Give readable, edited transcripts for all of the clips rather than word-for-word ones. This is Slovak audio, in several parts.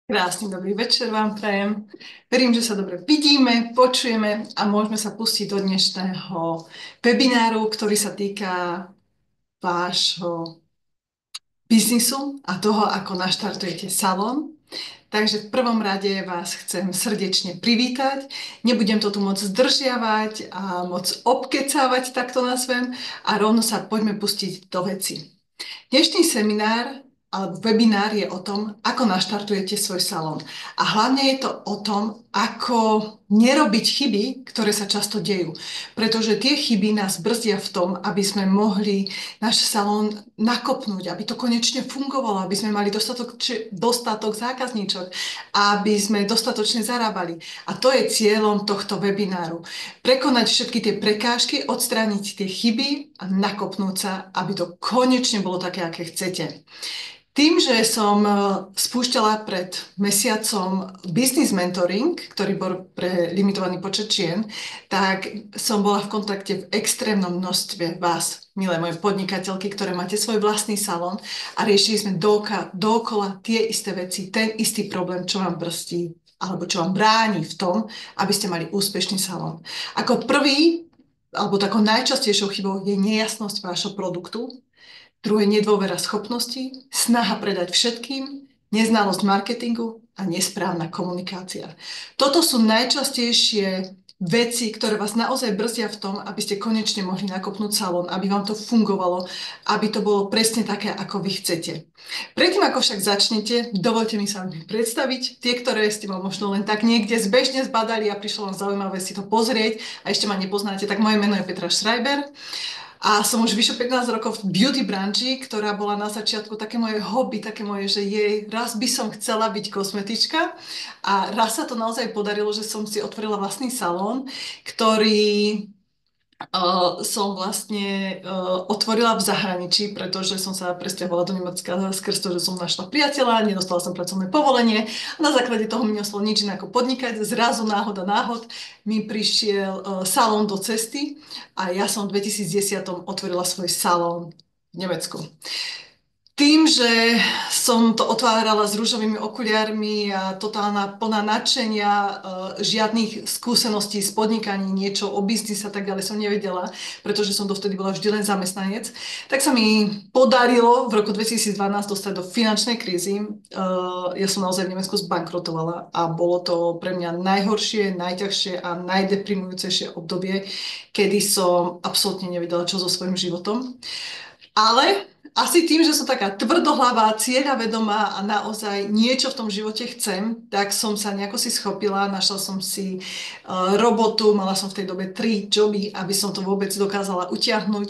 Krásny dobrý večer vám prajem. Verím, že sa dobre vidíme, počujeme a môžeme sa pustiť do dnešného webináru, ktorý sa týka vášho biznisu a toho, ako naštartujete salón. Takže v prvom rade vás chcem srdečne privítať. Nebudem to tu moc zdržiavať a moc obkecávať, tak to nazvem, a rovno sa poďme pustiť do veci. Dnešný seminár alebo webinár je o tom, ako naštartujete svoj salón. A hlavne je to o tom, ako nerobiť chyby, ktoré sa často dejú. Pretože tie chyby nás brzdia v tom, aby sme mohli náš salón nakopnúť, aby to konečne fungovalo, aby sme mali dostatok zákazníčok, aby sme dostatočne zarábali. A to je cieľom tohto webináru. Prekonať všetky tie prekážky, odstrániť tie chyby a nakopnúť sa, aby to konečne bolo také, aké chcete. Tým, že som spúšťala pred mesiacom business mentoring, ktorý bol pre limitovaný počet žien, tak som bola v kontakte v extrémnom množstve vás, milé moje podnikateľky, ktoré máte svoj vlastný salón, a riešili sme dookola tie isté veci, ten istý problém, čo vám brzdí alebo čo vám bráni v tom, aby ste mali úspešný salón. Ako prvý, alebo takou najčastejšou chybou je nejasnosť vášho produktu. Druhé, nedôvera schopnosti, snaha predať všetkým, neznalosť marketingu a nesprávna komunikácia. Toto sú najčastejšie veci, ktoré vás naozaj brzdia v tom, aby ste konečne mohli nakopnúť salón, aby vám to fungovalo, aby to bolo presne také, ako vy chcete. Predtým, ako však začnete, dovolte mi sa vám predstaviť. Tie, ktoré ste ma možno len tak niekde zbežne zbadali a prišlo vám zaujímavé si to pozrieť a ešte ma nepoznáte, tak moje meno je Petra Schreiber. A som už vyše 15 rokov v beauty branži, ktorá bola na začiatku také moje hobby, také moje, že raz by som chcela byť kozmetička. A raz sa to naozaj podarilo, že som si otvorila vlastný salón, ktorý som vlastne otvorila v zahraničí, pretože som sa presťahovala do Nemecka skrz to, že som našla priateľa, nedostala som pracovné povolenie a na základe toho mi neostalo nič iné ako podnikať. Zrazu náhod mi prišiel salón do cesty a ja som v 2010 otvorila svoj salón v Nemecku. Tým, že som to otvárala s ružovými okuliarmi a totálna plná nadšenia, žiadnych skúseností s podnikaním, niečo o biznise a tak ďalej som nevedela, pretože som dovtedy bola vždy len zamestnanec, tak sa mi podarilo v roku 2012 dostať do finančnej krízy. Ja som naozaj v Nemecku zbankrotovala a bolo to pre mňa najhoršie, najťažšie a najdeprimujúcejšie obdobie, kedy som absolútne nevedela, čo so svojím životom. Ale asi tým, že som taká tvrdohlavá, cieľavedomá a naozaj niečo v tom živote chcem, tak som sa nejako si schopila, našla som si robotu, mala som v tej dobe 3 joby, aby som to vôbec dokázala utiahnuť,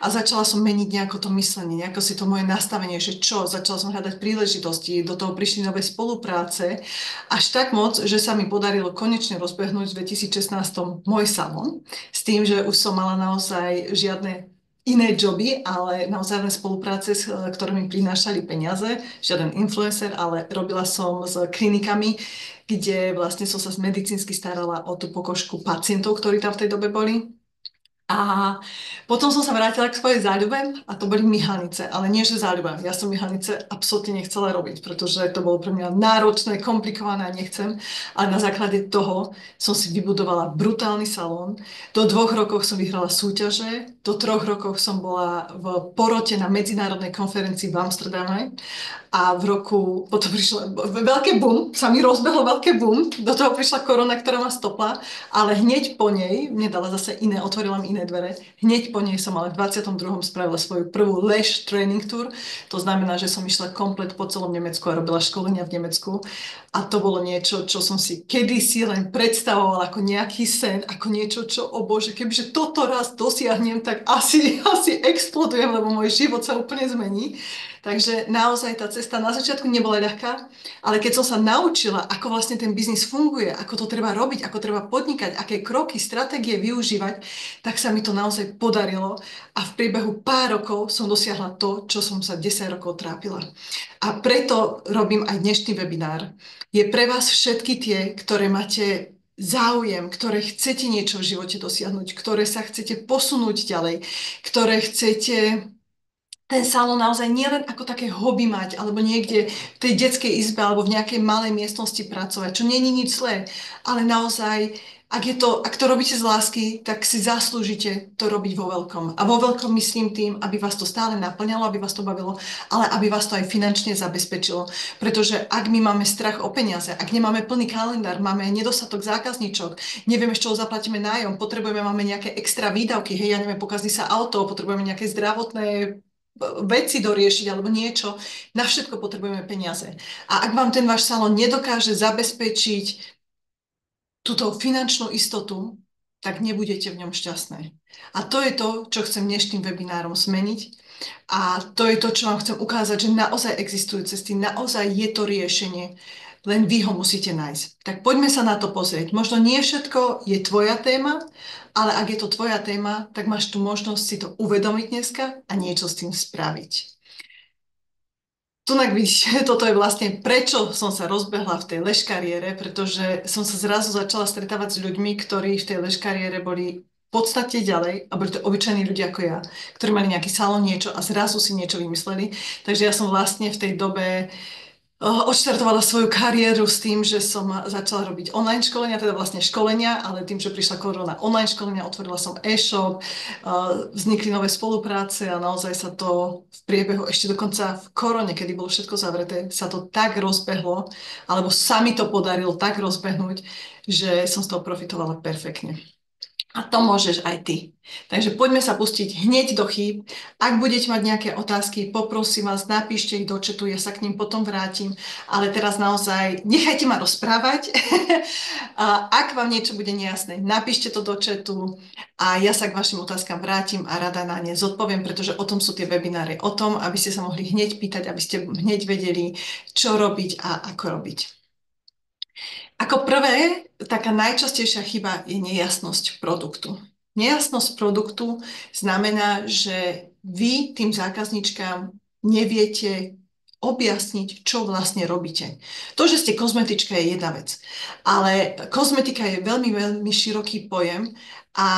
a začala som meniť nejako to myslenie, nejako si to moje nastavenie, že čo, začala som hľadať príležitosti, do toho prišli nové spolupráce, až tak moc, že sa mi podarilo konečne rozbehnúť v 2016 môj salón, s tým, že už som mala naozaj žiadne iné joby, ale naozaj len spolupráce, ktoré mi prinášali peniaze, žiaden influencer, ale robila som s klinikami, kde vlastne som sa medicínsky starala o tú pokožku pacientov, ktorí tam v tej dobe boli. A potom som sa vrátila k svojej záľube a to boli myhalnice, ale nie že záľuba. Ja som myhalnice absolútne nechcela robiť, pretože to bolo pre mňa náročné, komplikované a nechcem. Ale na základe toho som si vybudovala brutálny salón. Do 2 rokov som vyhrala súťaže, do 3 rokov som bola v porote na medzinárodnej konferencii v Amsterdame a potom prišlo veľké boom, sa mi rozbehlo veľké boom, do toho prišla korona, ktorá ma stopla, ale hneď po nej, mne dala zase iné, otvorila mi iné dvere, hneď po nej som ale v 22. spravila svoju prvú Lash Training Tour, to znamená, že som išla komplet po celom Nemecku a robila školenia v Nemecku a to bolo niečo, čo som si kedysi len predstavovala ako nejaký sen, ako niečo, čo, o Bože, kebyže toto raz dosiahnem, tak asi explodujem, lebo môj život sa úplne zmení. Takže naozaj tá cesta na začiatku nebola ľahká, ale keď som sa naučila, ako vlastne ten biznis funguje, ako to treba robiť, ako treba podnikať, aké kroky, stratégie využívať, tak sa mi to naozaj podarilo a v priebehu pár rokov som dosiahla to, čo som sa 10 rokov trápila. A preto robím aj dnešný webinár. Je pre vás všetky tie, ktoré máte záujem, ktoré chcete niečo v živote dosiahnuť, ktoré sa chcete posunúť ďalej, ktoré chcete ten salón naozaj nielen ako také hobby mať, alebo niekde v tej detskej izbe, alebo v nejakej malej miestnosti pracovať, čo nie je nič zlé, ale naozaj, ak to robíte z lásky, tak si zaslúžite to robiť vo veľkom. A vo veľkom myslím tým, aby vás to stále naplňalo, aby vás to bavilo, ale aby vás to aj finančne zabezpečilo. Pretože ak my máme strach o peniaze, ak nemáme plný kalendár, máme nedostatok zákazníčok, nevieme, z čoho zaplatíme nájom, máme nejaké extra výdavky, hej, ja neviem, pokazí sa auto, potrebujeme nejaké zdravotné veci doriešiť alebo niečo. Na všetko potrebujeme peniaze. A ak vám ten váš salón nedokáže zabezpečiť túto finančnú istotu, tak nebudete v ňom šťastné. A to je to, čo chcem dnešným webinárom zmeniť. A to je to, čo vám chcem ukázať, že naozaj existujú cesty, naozaj je to riešenie, len vy ho musíte nájsť. Tak poďme sa na to pozrieť. Možno nie všetko je tvoja téma, ale ak je to tvoja téma, tak máš tu možnosť si to uvedomiť dneska a niečo s tým spraviť. Tunak vidíte, toto je vlastne prečo som sa rozbehla v tej ležkariére, pretože som sa zrazu začala stretávať s ľuďmi, ktorí v tej ležkariére boli v podstate ďalej, a boli to obyčajní ľudia ako ja, ktorí mali nejaký salón, niečo a zrazu si niečo vymysleli. Takže ja som vlastne v tej dobe odštartovala svoju kariéru s tým, že som začala robiť online školenia, teda vlastne školenia, ale tým, že prišla korona online školenia, otvorila som e-shop, vznikli nové spolupráce a naozaj sa to v priebehu, ešte dokonca v korone, kedy bolo všetko zavreté, sa to tak rozbehlo, alebo sa mi to podarilo tak rozbehnúť, že som z toho profitovala perfektne. A to môžeš aj ty. Takže poďme sa pustiť hneď do chýb. Ak budete mať nejaké otázky, poprosím vás, napíšte ich do chatu, ja sa k ním potom vrátim. Ale teraz naozaj nechajte ma rozprávať. A ak vám niečo bude nejasné, napíšte to do chatu a ja sa k vašim otázkam vrátim a rada na ne zodpoviem, pretože o tom sú tie webináry. O tom, aby ste sa mohli hneď pýtať, aby ste hneď vedeli, čo robiť a ako robiť. Ako prvé, taká najčastejšia chyba je nejasnosť produktu. Nejasnosť produktu znamená, že vy tým zákazníčkám neviete objasniť, čo vlastne robíte. To, že ste kozmetička, je jedna vec, ale kozmetika je veľmi, veľmi široký pojem a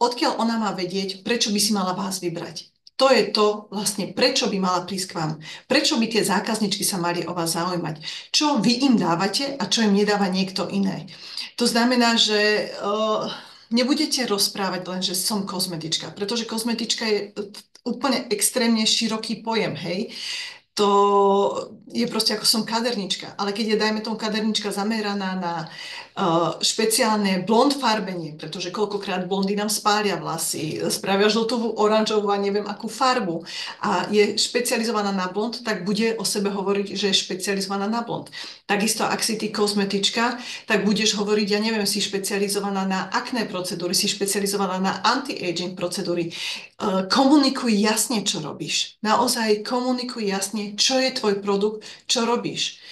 odkiaľ ona má vedieť, prečo by si mala vás vybrať. To je to vlastne, prečo by mala prísť k vám. Prečo by tie zákazničky sa mali o vás zaujímať. Čo vy im dávate a čo im nedáva niekto iné. To znamená, že nebudete rozprávať len, že som kozmetička, pretože kozmetička je úplne extrémne široký pojem, hej. To je proste ako som kadernička. Ale keď je, dajme tomu, kadernička zameraná na špeciálne blond farbenie, pretože koľkokrát blondy nám spália vlasy, spravia žltovú, oranžovú a neviem akú farbu a je špecializovaná na blond, tak bude o sebe hovoriť, že je špecializovaná na blond. Takisto, ak si ty kozmetička, tak budeš hovoriť, ja neviem, si špecializovaná na akné procedúry, si špecializovaná na anti-aging procedúry. Komunikuj jasne, čo robíš. Naozaj komunikuj jasne, čo je tvoj produkt, čo robíš.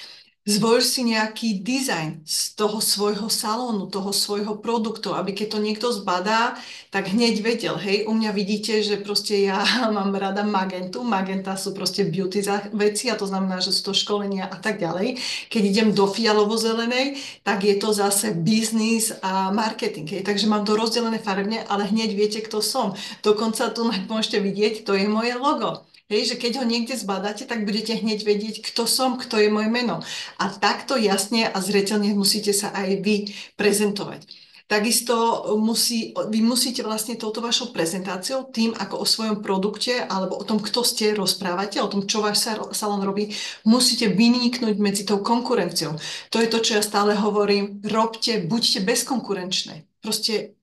Zvoj si nejaký dizajn z toho svojho salónu, toho svojho produktu, aby keď to niekto zbadá, tak hneď vedel, hej, u mňa vidíte, že proste ja mám rada magentu, magenta sú proste beauty veci a to znamená, že sú to školenia a tak ďalej. Keď idem do fialovo-zelenej, tak je to zase biznis a marketing, hej, takže mám to rozdelené farebne, ale hneď viete, kto som. Dokonca tu môžete vidieť, to je moje logo. Hej, že keď ho niekde zbadáte, tak budete hneď vedieť, kto som, kto je moje meno. A takto jasne a zreteľne musíte sa aj vy prezentovať. Takisto vy musíte vlastne touto vašou prezentáciou, tým, ako o svojom produkte alebo o tom, kto ste, rozprávate, o tom, čo váš salón robí, musíte vyniknúť medzi tou konkurenciou. To je to, čo ja stále hovorím, buďte bezkonkurenčné. Proste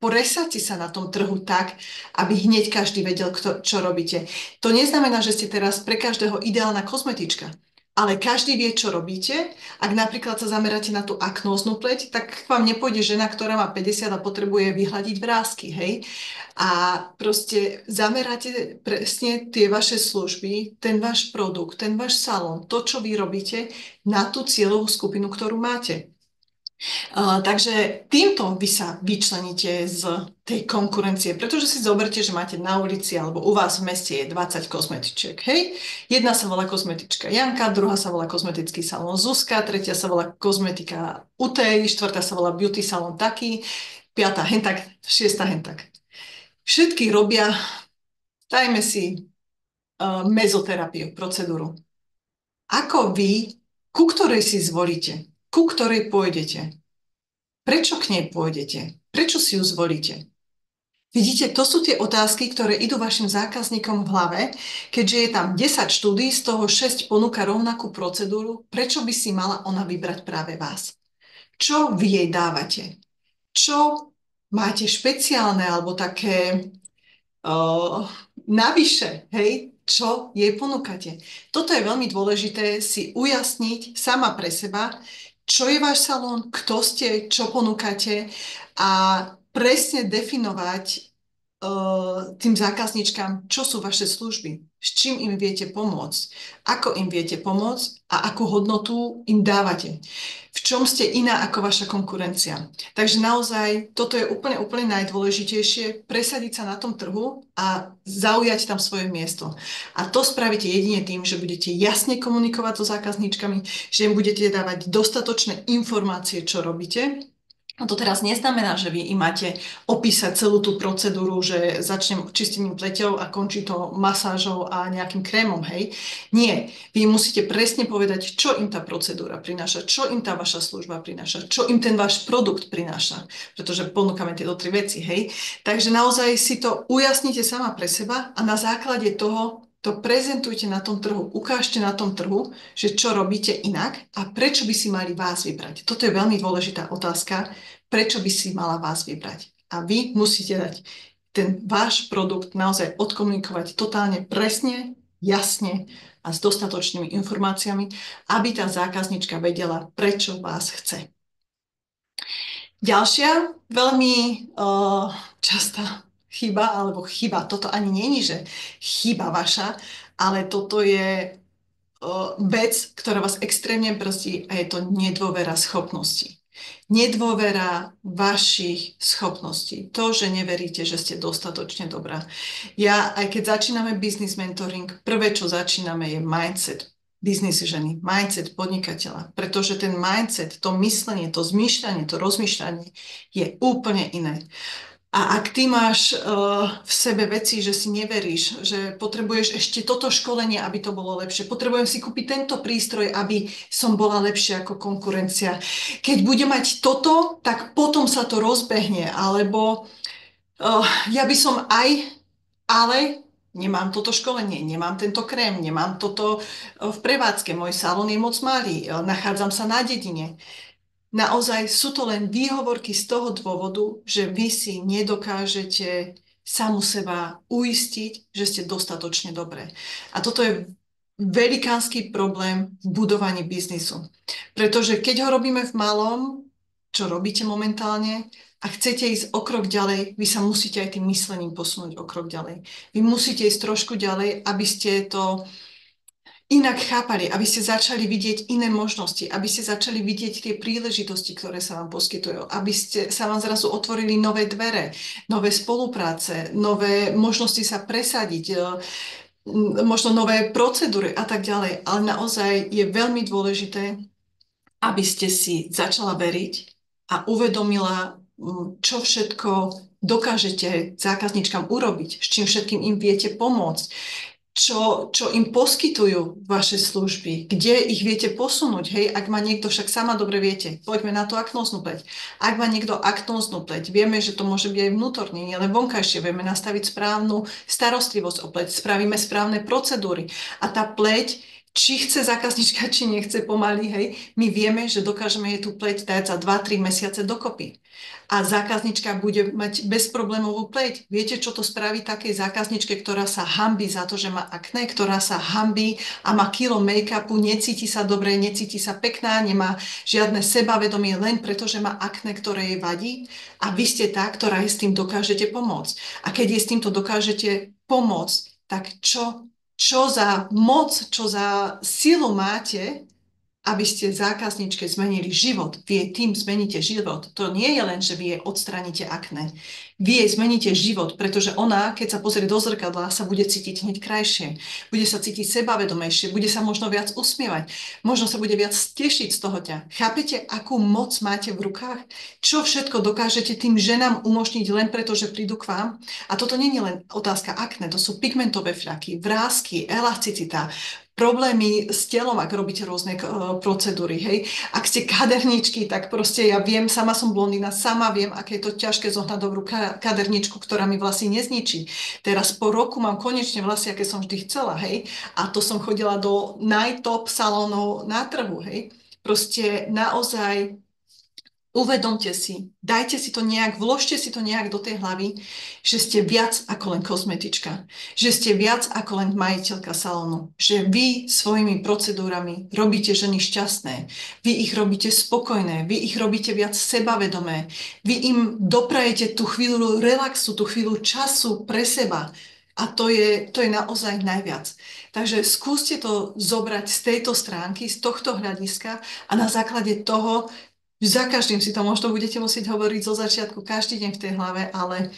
presadte sa na tom trhu tak, aby hneď každý vedel, čo robíte. To neznamená, že ste teraz pre každého ideálna kozmetička, ale každý vie, čo robíte. Ak napríklad sa zameráte na tú aknóznu pleť, tak k vám nepôjde žena, ktorá má 50 a potrebuje vyhľadiť vrásky, hej? A proste zameráte presne tie vaše služby, ten váš produkt, ten váš salón, to, čo vy robíte, na tú cieľovú skupinu, ktorú máte. Takže týmto vy sa vyčleníte z tej konkurencie, pretože si zoberte, že máte na ulici alebo u vás v meste je 20 kozmetičiek, hej? Jedna sa volá kozmetička Janka, druhá sa volá kozmetický salón Zuzka, tretia sa volá kozmetika Utej, štvrtá sa volá beauty salón taký, piatá hentak, šiesta hentak. Všetky robia, dajme si mezoterapiu, procedúru. Ako vy, ku ktorej si zvolíte, ku ktorej pôjdete, prečo k nej pôjdete, prečo si ju zvolíte? Vidíte, to sú tie otázky, ktoré idú vašim zákazníkom v hlave, keďže je tam 10 štúdí, z toho 6 ponúka rovnakú procedúru, prečo by si mala ona vybrať práve vás? Čo vy jej dávate? Čo máte špeciálne alebo také uh, navyše, hej? Čo jej ponúkate? Toto je veľmi dôležité si ujasniť sama pre seba, čo je váš salón, kto ste, čo ponúkate a presne definovať tým zákazníčkam, čo sú vaše služby, s čím im viete pomôcť, ako im viete pomôcť a akú hodnotu im dávate. V čom ste iná ako vaša konkurencia. Takže naozaj toto je úplne najdôležitejšie, presadiť sa na tom trhu a zaujať tam svoje miesto. A to spravíte jedine tým, že budete jasne komunikovať so zákazníčkami, že im budete dávať dostatočné informácie, čo robíte. A to teraz neznamená, že vy im máte opísať celú tú procedúru, že začnem čistením pleťou a končí to masážou a nejakým krémom, hej. Nie. Vy musíte presne povedať, čo im tá procedúra prináša, čo im tá vaša služba prináša, čo im ten váš produkt prináša, pretože ponúkame tieto tri veci, hej. Takže naozaj si to ujasnite sama pre seba a na základe toho to prezentujte na tom trhu, ukážte na tom trhu, že čo robíte inak a prečo by si mali vás vybrať. Toto je veľmi dôležitá otázka, prečo by si mala vás vybrať. A vy musíte dať ten váš produkt naozaj odkomunikovať totálne presne, jasne a s dostatočnými informáciami, aby tá zákaznička vedela, prečo vás chce. Ďalšia veľmi častá chyba, alebo chyba, toto ani není, že chyba vaša, ale toto je vec, ktorá vás extrémne brzdí a je to nedôvera schopností. Nedôvera vašich schopností. To, že neveríte, že ste dostatočne dobrá. Ja, aj keď začíname business mentoring, prvé, čo začíname, je mindset business ženy, mindset podnikateľa. Pretože ten mindset, to myslenie, to zmýšľanie, to rozmýšľanie je úplne iné. A ak ty máš v sebe veci, že si neveríš, že potrebuješ ešte toto školenie, aby to bolo lepšie, potrebujem si kúpiť tento prístroj, aby som bola lepšia ako konkurencia. Keď budem mať toto, tak potom sa to rozbehne, alebo ja by som aj, ale nemám toto školenie, nemám tento krém, nemám toto v prevádzke, môj salón je moc malý, nachádzam sa na dedine. Naozaj sú to len výhovorky z toho dôvodu, že vy si nedokážete samu seba uistiť, že ste dostatočne dobré. A toto je velikánsky problém v budovaní biznisu. Pretože keď ho robíme v malom, čo robíte momentálne, a chcete ísť o krok ďalej, vy sa musíte aj tým myslením posunúť o krok ďalej. Vy musíte ísť trošku ďalej, aby ste to inak chápali, aby ste začali vidieť iné možnosti, aby ste začali vidieť tie príležitosti, ktoré sa vám poskytujú, aby sa vám zrazu otvorili nové dvere, nové spolupráce, nové možnosti sa presadiť, možno nové procedúry a tak ďalej. Ale naozaj je veľmi dôležité, aby ste si začala veriť a uvedomila, čo všetko dokážete zákazníčkam urobiť, s čím všetkým im viete pomôcť, čo im poskytujú vaše služby, kde ich viete posunúť. Hej, ak má niekto, však sama dobre viete, poďme na to aknóznu pleť. Ak má niekto aknóznu pleť, vieme, že to môže byť aj vnútorne, nielen vonkajšie, vieme nastaviť správnu starostlivosť o pleť, spravíme správne procedúry a tá pleť, či chce zákaznička, či nechce pomaly, hej, my vieme, že dokážeme jej tú pleť dať za 2-3 mesiace dokopy. A zákaznička bude mať bezproblémovú pleť. Viete, čo to spraví takej zákazničke, ktorá sa hanbí za to, že má akné, ktorá sa hanbí a má kilo make-upu, necíti sa dobre, necíti sa pekná, nemá žiadne sebavedomie len preto, že má akné, ktoré jej vadí. A vy ste tá, ktorá jej s tým dokážete pomôcť. A keď jej s týmto dokážete pomôcť, tak čo za moc, čo za silu máte aby ste zákazničke zmenili život. Vy jej tým zmeníte život. To nie je len, že vy jej odstránite akné. Vy jej zmeníte život, pretože ona, keď sa pozrie do zrkadla, sa bude cítiť hneď krajšie. Bude sa cítiť sebavedomejšie, bude sa možno viac usmievať. Možno sa bude viac tešiť z toho ťa. Chápete, akú moc máte v rukách? Čo všetko dokážete tým ženám umožniť len preto, že prídu k vám? A toto nie je len otázka akné, to sú pigmentové fľaky, vrásky, elasticita, problémy s telom, ak robíte rôzne procedúry, hej. Ak ste kaderníčky, tak proste ja viem, sama som blondína, sama viem, aké je to ťažké zohnať dobrú kaderníčku, ktorá mi vlasy nezničí. Teraz po roku mám konečne vlasy, aké som vždy chcela, hej. A to som chodila do najtop salónov na trhu, hej. Proste naozaj uvedomte si, dajte si to nejak, vložte si to nejak do tej hlavy, že ste viac ako len kozmetička, že ste viac ako len majiteľka salónu, že vy svojimi procedúrami robíte ženy šťastné, vy ich robíte spokojné, vy ich robíte viac sebavedomé, vy im doprajete tú chvíľu relaxu, tú chvíľu času pre seba. A to je naozaj najviac. Takže skúste to zobrať z tejto stránky, z tohto hľadiska a na základe toho za každým si to možno budete musieť hovoriť zo začiatku každý deň v tej hlave, ale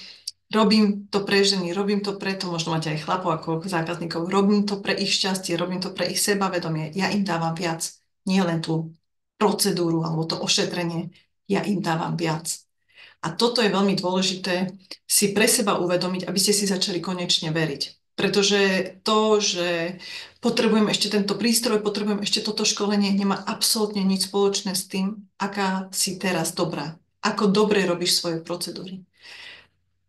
robím to pre ženy, robím to preto, možno máte aj chlapov ako zákazníkov, robím to pre ich šťastie, robím to pre ich sebavedomie. Ja im dávam viac, nie len tú procedúru alebo to ošetrenie, ja im dávam viac. A toto je veľmi dôležité si pre seba uvedomiť, aby ste si začali konečne veriť. Pretože to, že potrebujem ešte tento prístroj, potrebujem ešte toto školenie, nemá absolútne nič spoločné s tým, aká si teraz dobrá, ako dobre robíš svoje procedúry.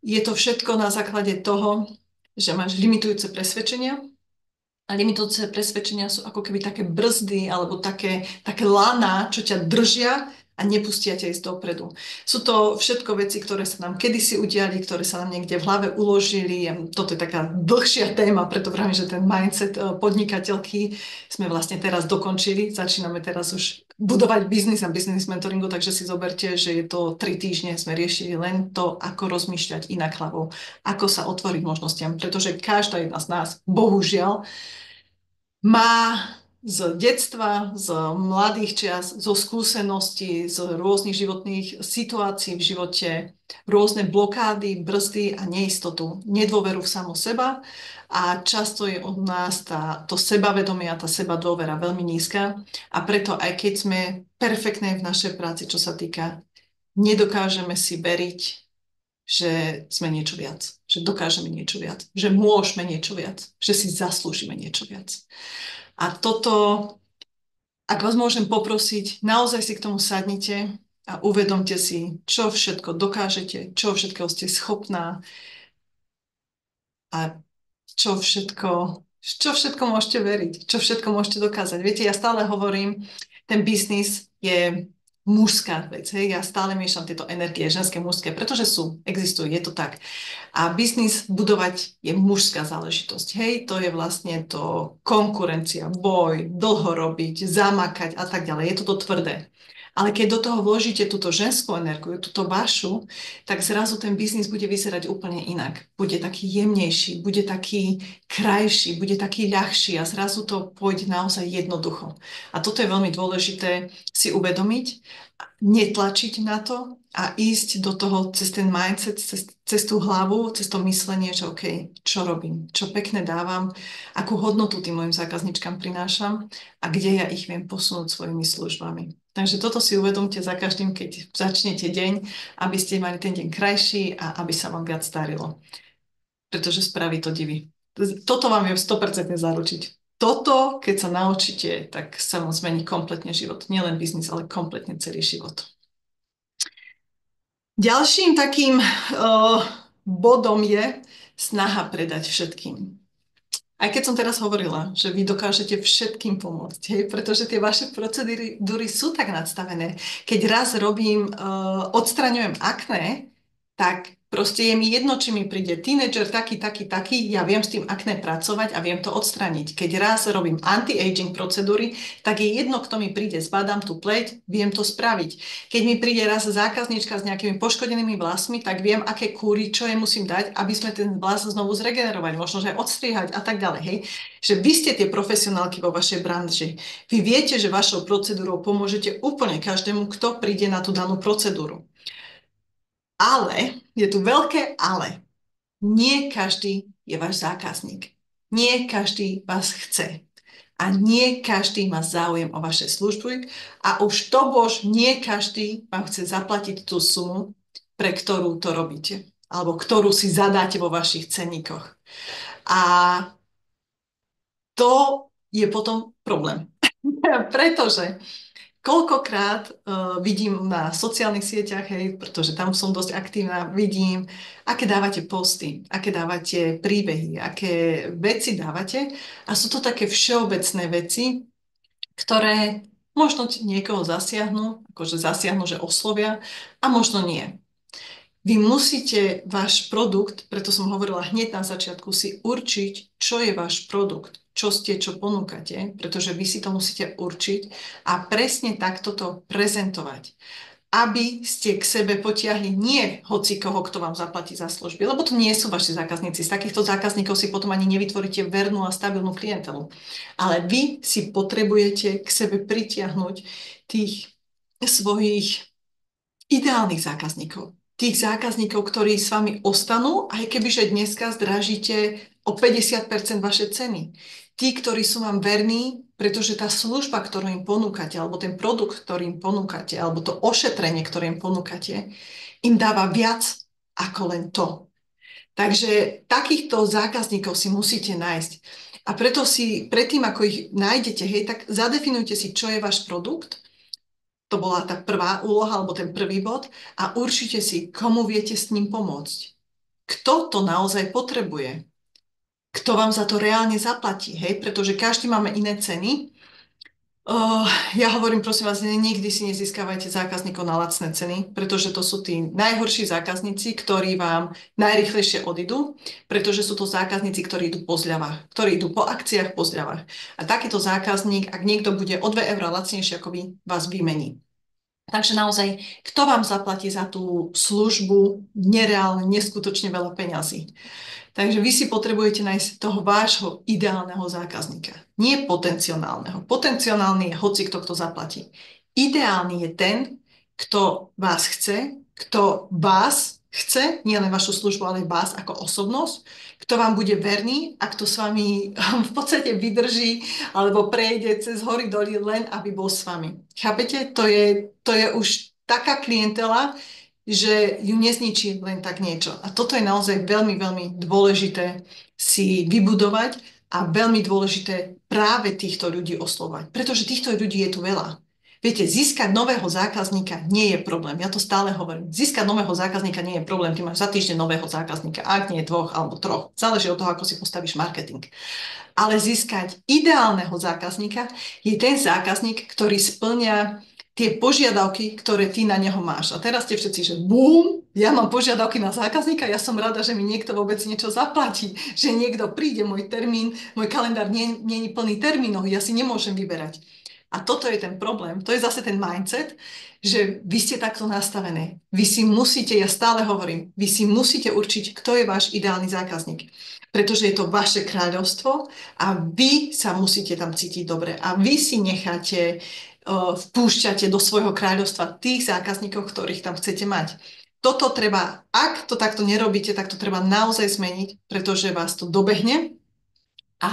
Je to všetko na základe toho, že máš limitujúce presvedčenia a limitujúce presvedčenia sú ako keby také brzdy alebo také lana, čo ťa držia a nepustia ťa ísť dopredu. Sú to všetko veci, ktoré sa nám kedysi udiali, ktoré sa nám niekde v hlave uložili. Toto je taká dlhšia téma, preto vravím, že ten mindset podnikateľky sme vlastne teraz dokončili. Začíname teraz už budovať biznis a business mentoringu, takže si zoberte, že je to 3 týždne, sme riešili len to, ako rozmýšľať inak hlavou, ako sa otvoriť možnostiam, pretože každá jedna z nás, bohužiaľ, má z detstva, z mladých čias, zo skúseností, z rôznych životných situácií v živote, rôzne blokády, brzdy a neistotu, nedôveru v samu seba a často je od nás to sebavedomie a tá sebadôvera veľmi nízka a preto aj keď sme perfektné v našej práci, čo sa týka, nedokážeme si veriť, že sme niečo viac, že dokážeme niečo viac, že môžeme niečo viac, že si zaslúžime niečo viac. A toto, ak vás môžem poprosiť, naozaj si k tomu sadnite a uvedomte si, čo všetko dokážete, čo všetko ste schopná a čo všetko môžete veriť, čo všetko môžete dokázať. Viete, ja stále hovorím, ten biznis je mužská vec. Hej? Ja stále miešam tieto energie, ženské, mužské, pretože existujú, je to tak. A biznis budovať je mužská záležitosť. Hej, to je vlastne to konkurencia, boj, dlho robiť, zamakať a tak ďalej. Je to tvrdé. Ale keď do toho vložíte túto ženskú energiu, túto vašu, tak zrazu ten biznis bude vyzerať úplne inak. Bude taký jemnejší, bude taký krajší, bude taký ľahší a zrazu to pôjde naozaj jednoducho. A toto je veľmi dôležité si uvedomiť, netlačiť na to a ísť do toho cez ten mindset, cez tú hlavu, cez to myslenie, že OK, čo robím, čo pekne dávam, akú hodnotu tým mojim zákazničkám prinášam a kde ja ich viem posunúť svojimi službami. Takže toto si uvedomte za každým, keď začnete deň, aby ste mali ten deň krajší a aby sa vám viac darilo. Pretože spraví to divy. Toto vám je 100% zaručiť. Toto, keď sa naučíte, tak sa vám zmení kompletne život. Nielen biznis, ale kompletne celý život. Ďalším takým bodom je snaha predať všetkým. Aj keď som teraz hovorila, že vy dokážete všetkým pomôcť, hej, pretože tie vaše procedúry sú tak nadstavené. Keď raz odstraňujem akné, tak Proste je mi jedno, či mi príde tínedžer taký, ja viem s tým akné pracovať a viem to odstrániť. Keď raz robím anti-aging procedúry, tak je jedno, kto mi príde, zbadám tú pleť, viem to spraviť. Keď mi príde raz zákazníčka s nejakými poškodenými vlasmi, tak viem, aké kúry, čo jej musím dať, aby sme ten vlas znovu zregenerovali, možno, že aj odstrihať a tak ďalej. Hej? Že vy ste tie profesionálky vo vašej branži. Vy viete, že vašou procedúrou pomôžete úplne každému, kto príde na tú danú procedúru. Ale, je tu veľké ale. Nie každý je váš zákazník. Nie každý vás chce. A nie každý má záujem o vaše služby. A už to bož, nie každý vám chce zaplatiť tú sumu, pre ktorú to robíte. Alebo ktorú si zadáte vo vašich cenníkoch. A to je potom problém. Pretože koľkokrát vidím na sociálnych sieťach, hej, pretože tam som dosť aktívna, vidím, aké dávate posty, aké dávate príbehy, aké veci dávate. A sú to také všeobecné veci, ktoré možno niekoho zasiahnu, akože zasiahnu, že oslovia, a možno nie. Vy musíte váš produkt, preto som hovorila hneď na začiatku, si určiť, čo je váš produkt, čo ste, čo ponúkate, pretože vy si to musíte určiť a presne takto to prezentovať, aby ste k sebe potiahli nie hocikoho, kto vám zaplatí za služby, lebo to nie sú vaši zákazníci. Z takýchto zákazníkov si potom ani nevytvoríte vernú a stabilnú klientelu. Ale vy si potrebujete k sebe pritiahnuť tých svojich ideálnych zákazníkov. Tých zákazníkov, ktorí s vami ostanú, aj kebyže dneska zdražíte o 50% vaše ceny. Tí, ktorí sú vám verní, pretože tá služba, ktorú im ponúkate, alebo ten produkt, ktorý im ponúkate, alebo to ošetrenie, ktoré im ponúkate, im dáva viac ako len to. Takže takýchto zákazníkov si musíte nájsť. A preto si, predtým ako ich nájdete, hej, tak zadefinujte si, čo je váš produkt. To bola tá prvá úloha, alebo ten prvý bod. A určite si, komu viete s ním pomôcť. Kto to naozaj potrebuje? Kto vám za to reálne zaplatí? Hej? Pretože každý máme iné ceny. Ja hovorím, prosím vás, nikdy si nezískavajte zákazníkov na lacné ceny, pretože to sú tí najhorší zákazníci, ktorí vám najrýchlejšie odídu, pretože sú to zákazníci, ktorí idú po zľavách, ktorí idú po akciách, po zľavách. A takýto zákazník, ak niekto bude o 2 eurá lacnejšie ako vy, vás vymení. Takže naozaj, kto vám zaplatí za tú službu nereálne, neskutočne veľa peňazí. Takže vy si potrebujete nájsť toho vášho ideálneho zákazníka. Nie potenciálneho. Potenciálny je hocikto, kto zaplatí. Ideálny je ten, kto vás chce, nielen vašu službu, ale vás ako osobnosť, kto vám bude verný a kto s vami v podstate vydrží alebo prejde cez hory doly len, aby bol s vami. Chápete? To je už taká klientela, že ju nezničí len tak niečo. A toto je naozaj veľmi, veľmi dôležité si vybudovať a veľmi dôležité práve týchto ľudí oslovať. Pretože týchto ľudí je tu veľa. Viete, získať nového zákazníka nie je problém. Ja to stále hovorím. Získať nového zákazníka nie je problém. Ty máš za týždeň nového zákazníka, ak nie 2 alebo 3. Záleží od toho, ako si postavíš marketing. Ale získať ideálneho zákazníka je ten zákazník, ktorý splňa tie požiadavky, ktoré ty na neho máš. A teraz ste všetci, že bum, ja mám požiadavky na zákazníka, ja som rada, že mi niekto vôbec niečo zaplatí, že niekto príde, môj termín, môj kalendár nie je plný termínov, ja si nemôžem vyberať. A toto je ten problém, to je zase ten mindset, že vy ste takto nastavené. Vy si musíte, ja stále hovorím, vy si musíte určiť, kto je váš ideálny zákazník. Pretože je to vaše kráľovstvo a vy sa musíte tam cítiť dobre. A vy si necháte vpúšťate do svojho kráľovstva tých zákazníkov, ktorých tam chcete mať. Toto treba, ak to takto nerobíte, tak to treba naozaj zmeniť, pretože vás to dobehne a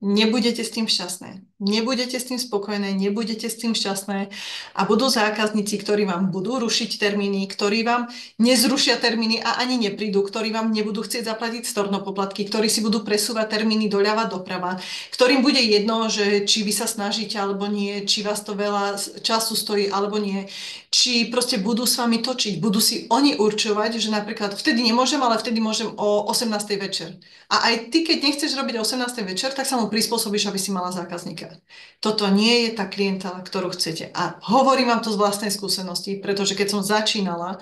nebudete s tým šťastné. Nebudete s tým spokojné, nebudete s tým šťastné a budú zákazníci, ktorí vám budú rušiť termíny, ktorí vám nezrušia termíny a ani neprídu, ktorí vám nebudú chcieť zaplatiť stornopoplatky, ktorí si budú presúvať termíny doľava doprava, ktorým bude jedno, že či vy sa snažíte alebo nie, či vás to veľa času stojí alebo nie, či proste budú s vami točiť, budú si oni určovať, že napríklad vtedy nemôžem, ale vtedy môžem o 18. večer. A aj ty, keď nechceš robiť o 18. večer, tak sa mu prispôsobíš, aby si mala zákazníka. Toto nie je tá klientela, ktorú chcete. A hovorím vám to z vlastnej skúsenosti, pretože keď som začínala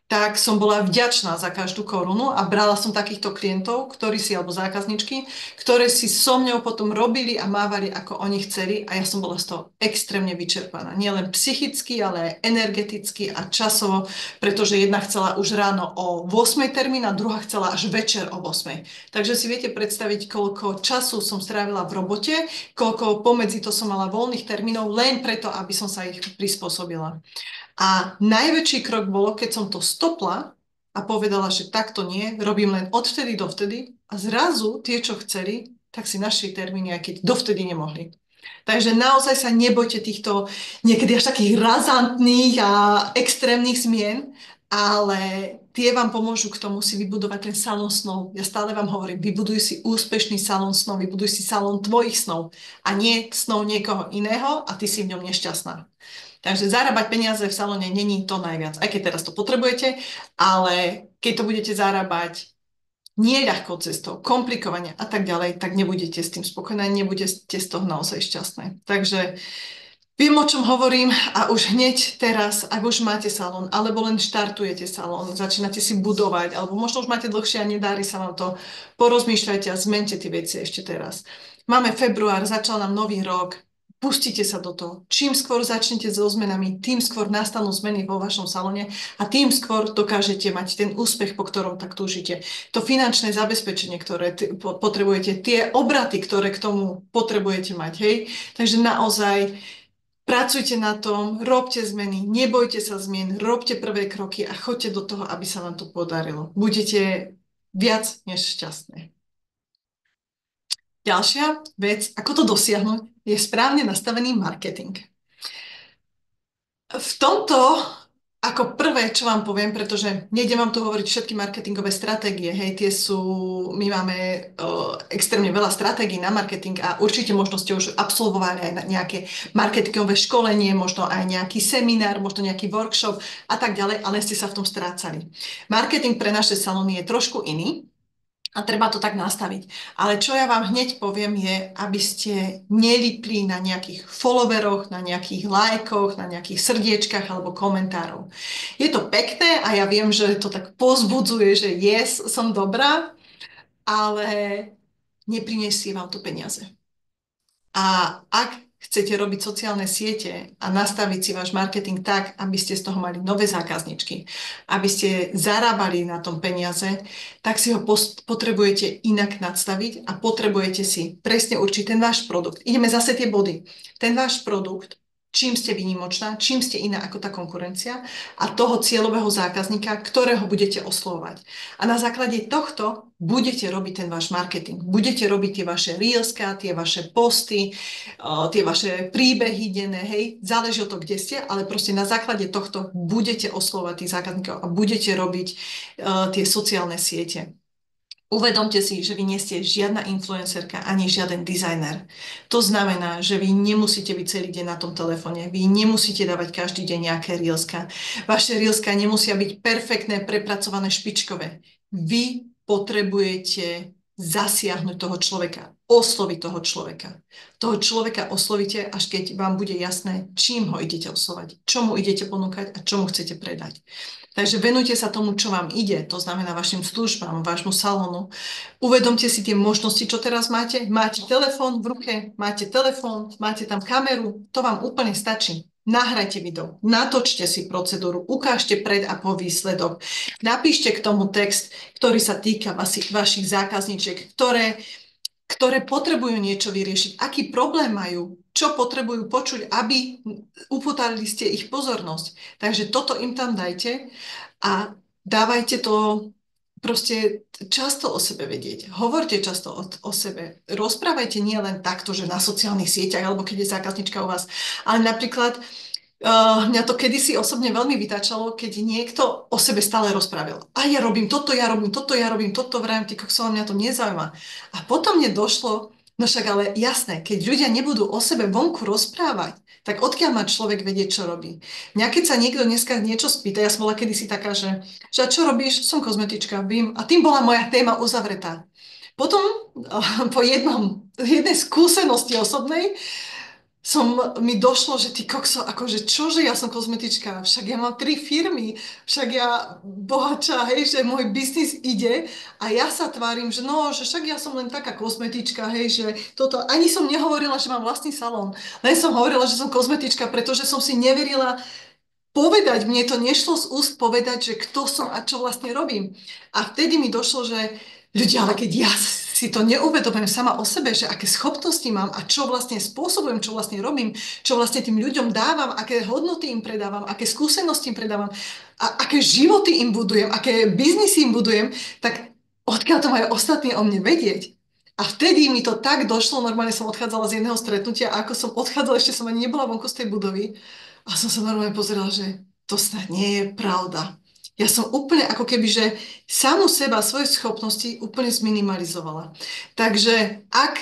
tak som bola vďačná za každú korunu a brala som takýchto klientov, ktorí si, alebo zákazničky, ktoré si so mňou potom robili a mávali, ako oni chceli a ja som bola z toho extrémne vyčerpaná. Nielen psychicky, ale aj energeticky a časovo, pretože jedna chcela už ráno o 8 termín a druhá chcela až večer o 8. Takže si viete predstaviť, koľko času som strávila v robote, koľko pomedzi to som mala voľných termínov, len preto, aby som sa ich prispôsobila. A najväčší krok bolo, keď som to stopla a povedala, že takto nie, robím len odvtedy do vtedy a zrazu tie, čo chceli, tak si našli termíny, aj keď dovtedy nemohli. Takže naozaj sa nebojte týchto niekedy až takých razantných a extrémnych zmien, ale tie vám pomôžu k tomu si vybudovať ten salón snov. Ja stále vám hovorím, vybuduj si úspešný salón snov, vybuduj si salón tvojich snov a nie snov niekoho iného a ty si v ňom nešťastná. Takže zarábať peniaze v salóne není to najviac, aj keď teraz to potrebujete, ale keď to budete zarábať nie ľahkou cestou, komplikovane a tak ďalej, tak nebudete s tým spokojné, nebudete z toho naozaj šťastné. Takže viem, o čom hovorím a už hneď teraz, ak už máte salón, alebo len štartujete salón, začínate si budovať, alebo možno už máte dlhšie a nedári sa vám to, porozmýšľajte a zmente tie veci ešte teraz. Máme február, začal nám nový rok, pustite sa do toho. Čím skôr začnete so zmenami, tým skôr nastanú zmeny vo vašom salóne a tým skôr dokážete mať ten úspech, po ktorom tak túžite. To finančné zabezpečenie, ktoré potrebujete, tie obraty, ktoré k tomu potrebujete mať, hej. Takže naozaj pracujte na tom, robte zmeny, nebojte sa zmien, robte prvé kroky a choďte do toho, aby sa vám to podarilo. Budete viac než šťastné. Ďalšia vec, ako to dosiahnuť, je správne nastavený marketing. V tomto, ako prvé, čo vám poviem, pretože nejdem vám tu hovoriť všetky marketingové stratégie, hej, my máme extrémne veľa stratégií na marketing a určite možno ste už absolvovali aj nejaké marketingové školenie, možno aj nejaký seminár, možno nejaký workshop a tak ďalej, ale ste sa v tom strácali. Marketing pre naše salóny je trošku iný. A treba to tak nastaviť. Ale čo ja vám hneď poviem je, aby ste nelipli na nejakých followeroch, na nejakých lajkoch, na nejakých srdiečkach alebo komentárov. Je to pekné a ja viem, že to tak pozbudzuje, že yes, som dobrá, ale neprinesie vám to peniaze. A ak chcete robiť sociálne siete a nastaviť si váš marketing tak, aby ste z toho mali nové zákazničky, aby ste zarábali na tom peniaze, tak si ho potrebujete inak nadstaviť a potrebujete si presne určiť ten váš produkt. Ideme zase tie body. Ten váš produkt, čím ste výnimočná, čím ste iná ako tá konkurencia a toho cieľového zákazníka, ktorého budete oslovovať. A na základe tohto budete robiť ten váš marketing. Budete robiť tie vaše reelska, tie vaše posty, tie vaše príbehy denné, hej, záleží od toho, kde ste, ale proste na základe tohto budete oslovovať tých zákazníkov a budete robiť tie sociálne siete. Uvedomte si, že vy nie ste žiadna influencerka ani žiaden dizajner. To znamená, že vy nemusíte byť celý deň na tom telefóne, vy nemusíte dávať každý deň nejaké reelska. Vaše reelska nemusia byť perfektné, prepracované, špičkové. Vy potrebujete zasiahnuť toho človeka, osloviť toho človeka. Toho človeka oslovíte, až keď vám bude jasné, čím ho idete oslovať, čo mu idete ponúkať a čo mu chcete predať. Takže venujte sa tomu, čo vám ide, to znamená vašim službám, vášmu salónu. Uvedomte si tie možnosti, čo teraz máte. Máte telefón v ruke, máte tam kameru, to vám úplne stačí. Nahrajte video, natočte si procedúru, ukážte pred a po výsledok. Napíšte k tomu text, ktorý sa týka vašich zákazníčiek, ktoré potrebujú niečo vyriešiť, aký problém majú, čo potrebujú počuť, aby upútali ste ich pozornosť. Takže toto im tam dajte a dávajte to proste často o sebe vedieť. Hovorte často o sebe. Rozprávajte nie len takto, že na sociálnych sieťach, alebo keď je zákaznička u vás, ale napríklad mňa to kedysi osobne veľmi vytačalo, keď niekto o sebe stále rozprával. A ja robím toto, vrajím, ty kokso, mňa to nezaujíma. A potom mne došlo, no však ale jasné, keď ľudia nebudú o sebe vonku rozprávať, tak odkiaľ má človek vedieť, čo robí. Mňa keď sa niekto dneska niečo spýta, ja som bola kedysi taká, že čo robíš? Som kozmetička, vím. A tým bola moja téma uzavretá. Potom po jednej skúsenosti osobnej mi došlo, že ty kokso, akože čože ja som kozmetička, však ja mám 3 firmy, však ja bohača, hej, že môj biznis ide a ja sa tvárim, že no, že však ja som len taká kozmetička, hej, že toto, ani som nehovorila, že mám vlastný salón, len som hovorila, že som kozmetička, pretože som si neverila povedať, mne to nešlo z úst povedať, že kto som a čo vlastne robím. A vtedy mi došlo, že ľudia, ale keď ja si to neuvedomujem sama o sebe, že aké schopnosti mám a čo vlastne spôsobujem, čo vlastne robím, čo vlastne tým ľuďom dávam, aké hodnoty im predávam, aké skúsenosti im predávam a aké životy im budujem, aké biznisy im budujem, tak odkiaľ to majú ostatní o mne vedieť? A vtedy mi to tak došlo, normálne som odchádzala z jedného stretnutia a ako som odchádzala, ešte som ani nebola vonku z tej budovy, a som sa normálne pozerala, že to snad nie je pravda. Ja som úplne ako keby, že samu seba, svoje schopnosti úplne zminimalizovala. Takže ak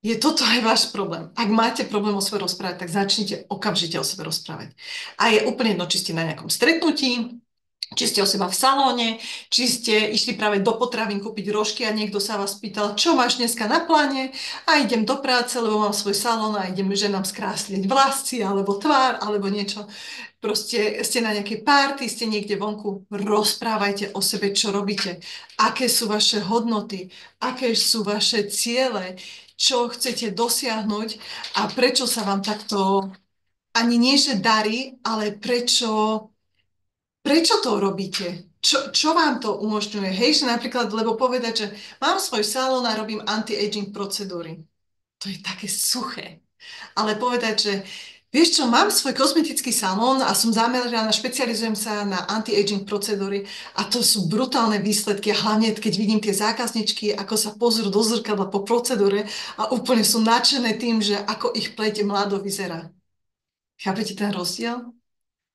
je toto aj váš problém, ak máte problém o sebe rozprávať, tak začnite okamžite o sebe rozprávať. A je úplne jedno, či ste na nejakom stretnutí, či ste o seba v salóne, či ste išli práve do potravín kúpiť rožky a niekto sa vás pýtal, čo máš dneska na pláne a idem do práce, lebo mám svoj salón a idem ženám skrásliť vlasy alebo tvár alebo niečo. Proste ste na nejakej párty, ste niekde vonku, rozprávajte o sebe, čo robíte, aké sú vaše hodnoty, aké sú vaše ciele, čo chcete dosiahnuť a prečo sa vám takto ani nie, že darí, ale prečo to robíte? Čo vám to umožňuje? Hej, že napríklad, lebo povedať, že mám svoj salón a robím anti-aging procedúry. To je také suché. Ale povedať, že vieš čo, mám svoj kozmetický salón a som zameraná, špecializujem sa na anti-aging procedúry a to sú brutálne výsledky a hlavne keď vidím tie zákazničky, ako sa pozrú do zrkadla po procedúre a úplne sú nadšené tým, že ako ich pleť mlado vyzerá. Chápete ten rozdiel?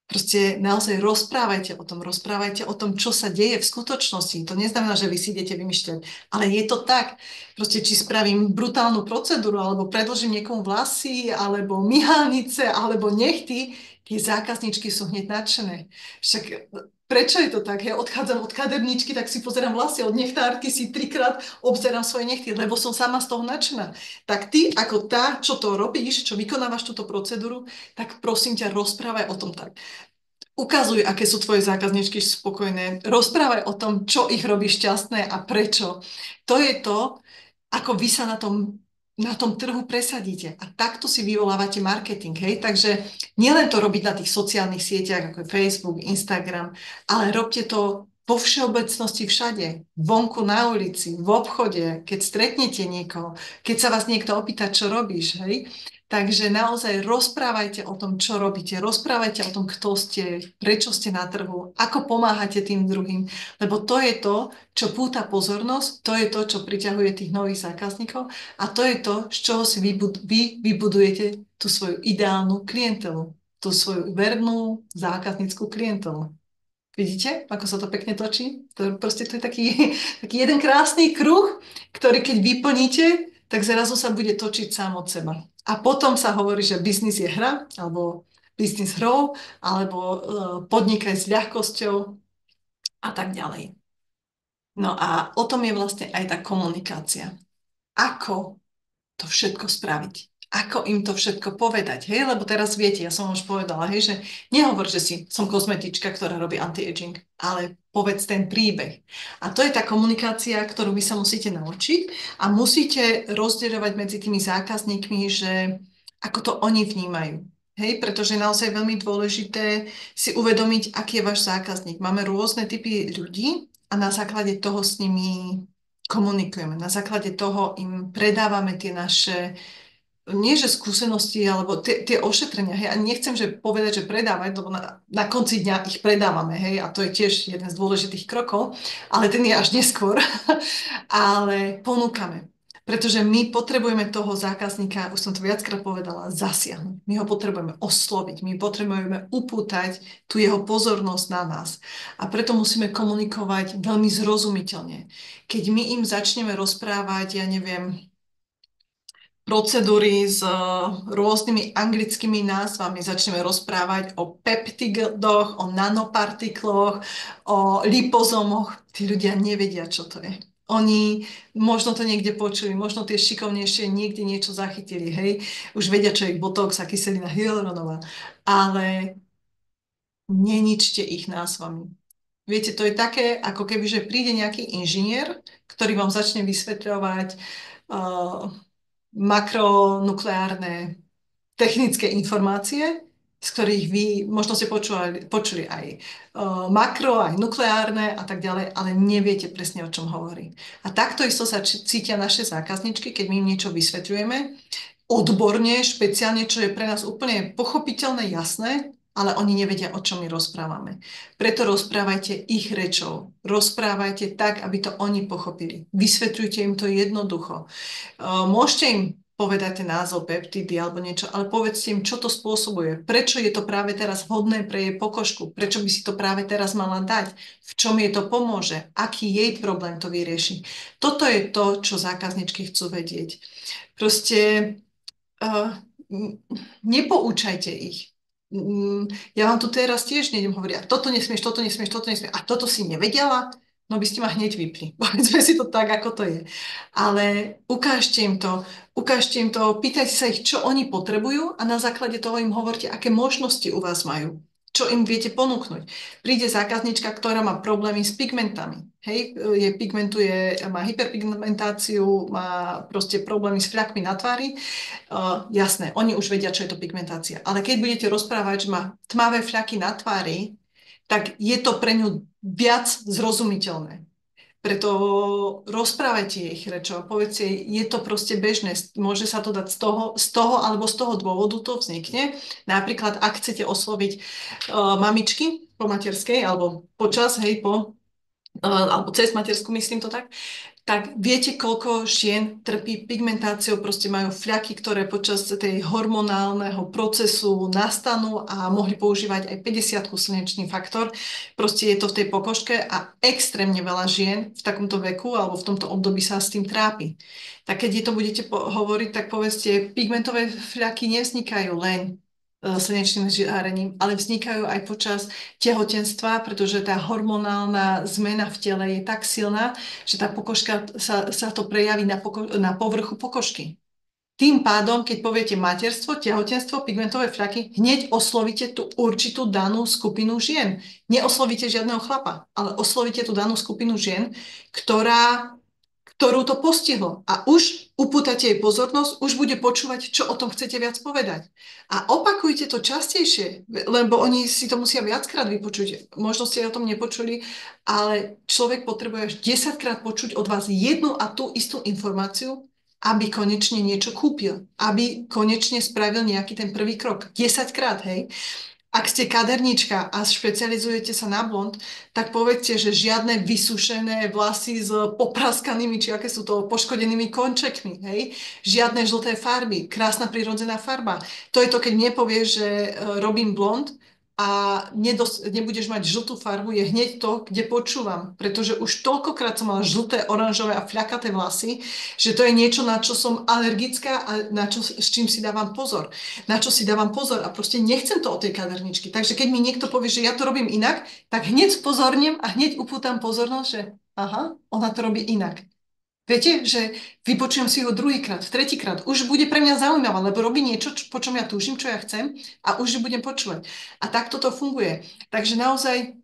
Proste naozaj rozprávajte o tom, čo sa deje v skutočnosti. To neznamená, že vy si idete vymýšľať, ale je to tak. Proste či spravím brutálnu procedúru, alebo predložím niekomu vlasy, alebo myhalnice, alebo nechty, tie zákazničky sú hneď nadšené. Však prečo je to tak? Ja odchádzam od kaderničky, tak si pozerám vlasy, od nechtárky si 3-krát obzerám svoje nechty, lebo som sama z toho nadšená. Tak ty, ako tá, čo to robíš, čo vykonávaš túto procedúru, tak prosím ťa, rozprávaj o tom tak. Ukazuj, aké sú tvoje zákazníčky spokojné. Rozprávaj o tom, čo ich robí šťastné a prečo. To je to, ako vy sa na tom trhu presadíte. A takto si vyvolávate marketing. Hej? Takže nielen to robiť na tých sociálnych sieťach, ako je Facebook, Instagram, ale robte to vo všeobecnosti všade. Vonku na ulici, v obchode, keď stretnete niekoho, keď sa vás niekto opýta, čo robíš. Hej? Takže naozaj rozprávajte o tom, čo robíte, rozprávajte o tom, kto ste, prečo ste na trhu, ako pomáhate tým druhým, lebo to je to, čo púta pozornosť, to je to, čo priťahuje tých nových zákazníkov a to je to, z čoho si vy vybudujete tú svoju ideálnu klientelu, tú svoju vernú zákazníckú klientelu. Vidíte, ako sa to pekne točí? To je taký, taký jeden krásny kruh, ktorý keď vyplníte, tak zrazu sa bude točiť sám od seba. A potom sa hovorí, že biznis je hra, alebo biznis hrou, alebo podnikaj s ľahkosťou a tak ďalej. No a o tom je vlastne aj tá komunikácia. Ako to všetko spraviť? Ako im to všetko povedať, hej? Lebo teraz viete, ja som už povedala, hej, že nehovor, že som kozmetička, ktorá robí anti-aging, ale povedz ten príbeh. A to je tá komunikácia, ktorú vy sa musíte naučiť a musíte rozdeľovať medzi tými zákazníkmi, že ako to oni vnímajú. Hej, pretože je naozaj veľmi dôležité si uvedomiť, aký je váš zákazník. Máme rôzne typy ľudí a na základe toho s nimi komunikujeme. Na základe toho im predávame tie naše nie že skúsenosti, alebo tie ošetrenia, hej, a nechcem že povedať, že predávať, lebo na konci dňa ich predávame, hej, a to je tiež jeden z dôležitých krokov, ale ten je až neskôr, ale ponúkame. Pretože my potrebujeme toho zákazníka, už som to viackrát povedala, zasiahnuť. My ho potrebujeme osloviť, my potrebujeme upútať tú jeho pozornosť na nás. A preto musíme komunikovať veľmi zrozumiteľne. Keď my im začneme rozprávať, ja neviem, procedúry s rôznymi anglickými názvami. Začneme rozprávať o peptidoch, o nanopartikloch, o lipozomoch. Tí ľudia nevedia, čo to je. Oni možno to niekde počuli, možno tie šikovnejšie niekde niečo zachytili, hej. Už vedia, čo je botox a kyselina hyaluronová, ale neničte ich názvami. Viete, to je také, ako keby, že príde nejaký inžinier, ktorý vám začne vysvetľovať uh, makronukleárne technické informácie, z ktorých vy možno ste počuli aj makro, aj nukleárne a tak ďalej, ale neviete presne, o čom hovorí. A takto isto sa cítia naše zákazničky, keď my im niečo vysvetľujeme, odborne, špeciálne, čo je pre nás úplne pochopiteľné, jasné, ale oni nevedia, o čom my rozprávame. Preto rozprávajte ich rečou. Rozprávajte tak, aby to oni pochopili. Vysvetľujte im to jednoducho. Môžete im povedať ten názov peptidy alebo niečo, ale povedzte im, čo to spôsobuje. Prečo je to práve teraz vhodné pre jej pokožku? Prečo by si to práve teraz mala dať? V čom jej to pomôže? Aký jej problém to vyrieši? Toto je to, čo zákazničky chcú vedieť. Proste uh, nepoučajte ich. Ja vám tu teraz tiež nejdem hovoriť, a toto nesmieš, toto nesmieš, toto nesmieš, a toto si nevedela? No by ste ma hneď vypli. Povedzme si to tak, ako to je. Ale ukážte im to, pýtajte sa ich, čo oni potrebujú a na základe toho im hovorte, aké možnosti u vás majú. Čo im viete ponúknuť. Príde zákaznička, ktorá má problémy s pigmentami. Hej, má hyperpigmentáciu, má proste problémy s fľakmi na tvári. Jasné, oni už vedia, čo je to pigmentácia. Ale keď budete rozprávať, že má tmavé fľaky na tvári, tak je to pre ňu viac zrozumiteľné. Preto rozprávajte ich rečou, povedzte, je to proste bežné, môže sa to dať z toho alebo z toho dôvodu to vznikne. Napríklad, ak chcete osloviť mamičky po materskej alebo počas, hej, alebo cez matersku, myslím to tak viete, koľko žien trpí pigmentáciou, proste majú fľaky, ktoré počas tej hormonálneho procesu nastanú a mohli používať aj 50 slnečný faktor. Proste je to v tej pokožke a extrémne veľa žien v takomto veku alebo v tomto období sa s tým trápi. Tak keď je to budete hovoriť, tak povedzte, pigmentové fľaky nevznikajú len slnečným žiarením, ale vznikajú aj počas tehotenstva, pretože tá hormonálna zmena v tele je tak silná, že tá pokožka sa to prejaví na povrchu pokožky. Tým pádom, keď poviete materstvo, tehotenstvo, pigmentové fľaky, hneď oslovíte tú určitú danú skupinu žien. Neoslovíte žiadneho chlapa, ale oslovíte tú danú skupinu žien, ktorú to postihlo. A už upútate jej pozornosť, už bude počúvať, čo o tom chcete viac povedať. A opakujte to častejšie, lebo oni si to musia viackrát vypočuť. Možno ste o tom nepočuli, ale človek potrebuje až 10 krát počuť od vás jednu a tú istú informáciu, aby konečne niečo kúpil, aby konečne spravil nejaký ten prvý krok. 10 krát, hej. Ak ste kaderníčka a špecializujete sa na blond, tak povedzte, že žiadne vysušené vlasy s popraskanými, či aké sú to, poškodenými končekmi, hej? Žiadne žlté farby, krásna prírodzená farba. To je to, keď mne povie, že robím blond a nebudeš mať žltú farbu, je hneď to, kde počúvam. Pretože už toľkokrát som mala žlté, oranžové a fľakaté vlasy, že to je niečo, na čo som alergická a s čím si dávam pozor. Na čo si dávam pozor a proste nechcem to od tej kaderničky. Takže keď mi niekto povie, že ja to robím inak, tak hneď spozornem a hneď upútam pozornosť, že aha, ona to robí inak. Viete, že vypočujem si ho druhýkrát, tretíkrát. Už bude pre mňa zaujímavé, lebo robí niečo, po čom ja túžim, čo ja chcem a už ju budem počúvať. A takto to funguje. Takže naozaj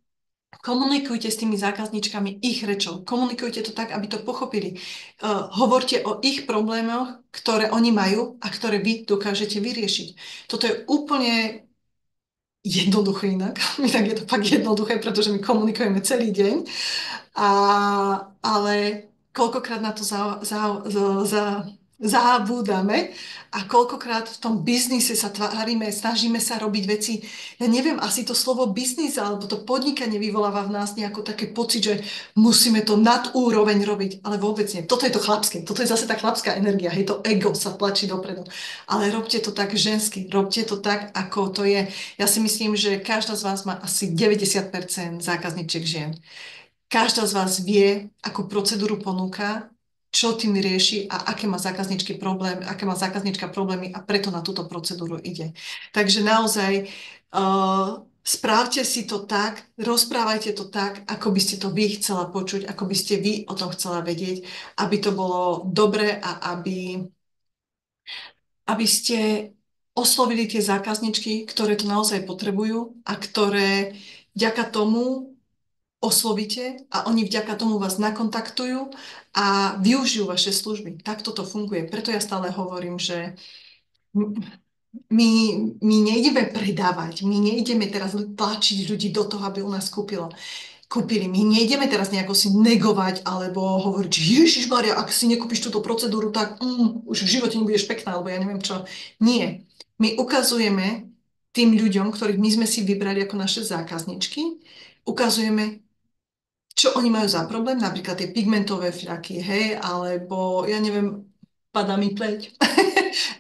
komunikujte s tými zákazníčkami ich rečou. Komunikujte to tak, aby to pochopili. Hovorte o ich problémoch, ktoré oni majú a ktoré vy dokážete vyriešiť. Toto je úplne jednoduché inak. Inak je to fakt jednoduché, pretože my komunikujeme celý deň. Ale koľkokrát na to zabúdame a koľkokrát v tom biznise sa tvárime, snažíme sa robiť veci. Ja neviem, asi to slovo biznis alebo to podnikanie vyvoláva v nás nejaký taký pocit, že musíme to nad úroveň robiť, ale vôbec nie. Toto je to chlapské, toto je zase tá chlapská energia, hej, to ego sa tlačí dopredu. Ale robte to tak žensky, robte to tak, ako to je. Ja si myslím, že každá z vás má asi 90% zákazníčiek žien. Každá z vás vie, akú procedúru ponúka, čo tým rieši a aké má zákazníčka problémy a preto na túto procedúru ide. Takže naozaj správte si to tak, rozprávajte to tak, ako by ste to vy chcela počuť, ako by ste vy o tom chcela vedieť, aby to bolo dobre a aby ste oslovili tie zákazničky, ktoré to naozaj potrebujú a ktoré vďaka tomu oslovíte a oni vďaka tomu vás nakontaktujú a využijú vaše služby. Tak toto funguje. Preto ja stále hovorím, že my, my nejdeme predávať, my nejdeme teraz tlačiť ľudí do toho, aby u nás kúpili. My nejdeme teraz nejako si negovať alebo hovoriť, že Ježišmaria, ak si nekúpiš túto procedúru, tak už v živote nebudeš pekná, alebo ja neviem čo. Nie. My ukazujeme tým ľuďom, ktorých my sme si vybrali ako naše zákazničky, ukazujeme, čo oni majú za problém, napríklad tie pigmentové fľaky, hej, alebo ja neviem, padá mi pleť.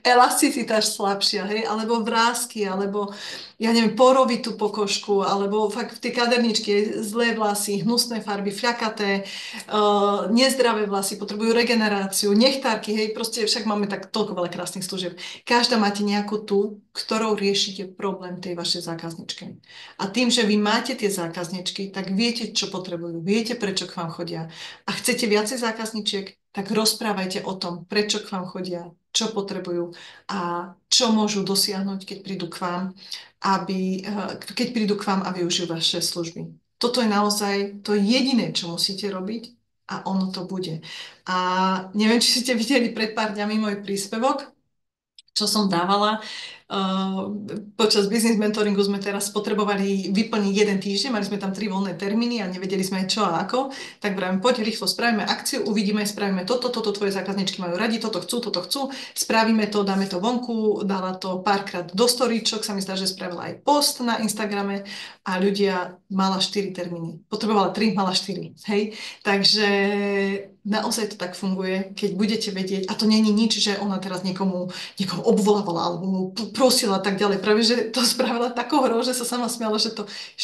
Elasticita slabšia, hej, alebo vrásky, alebo ja neviem, porovitú pokožku, alebo fakt tie kaderničky, zlé vlasy, hnusné farby, fľakaté, nezdravé vlasy, potrebujú regeneráciu, nechtárky, hej, proste však máme tak toľko veľa krásnych služieb. Každá máte nejakú tú, ktorou riešite problém tej vašej zákazničky. A tým, že vy máte tie zákazničky, tak viete, čo potrebujú, viete, prečo k vám chodia. A chcete viacej zákazničiek, tak rozprávajte o tom, prečo k vám chodia, čo potrebujú a čo môžu dosiahnuť, keď prídu k vám, keď prídu k vám a využijú vaše služby. Toto je naozaj to jediné, čo musíte robiť a ono to bude. A neviem, či ste videli pred pár dňami môj príspevok, čo som dávala. Počas business mentoringu sme teraz potrebovali vyplniť jeden týždeň, mali sme tam 3 voľné termíny a nevedeli sme čo a ako, tak vravím, poď rýchlo, spravíme akciu, uvidíme, spravíme toto, tvoje zákazničky majú radi, toto chcú, spravíme to, dáme to vonku, dala to párkrát do storíčok, sa mi zdá, že spravila aj post na Instagrame a ľudia mala 4 termíny. Potrebovala 3, mala 4, hej? Takže naozaj to tak funguje, keď budete vedieť, a to není nič, že ona teraz niekoho obvolávala alebo mu prosila a tak ďalej. Práve, že to spravila takou hrou, že sa sama smiala, že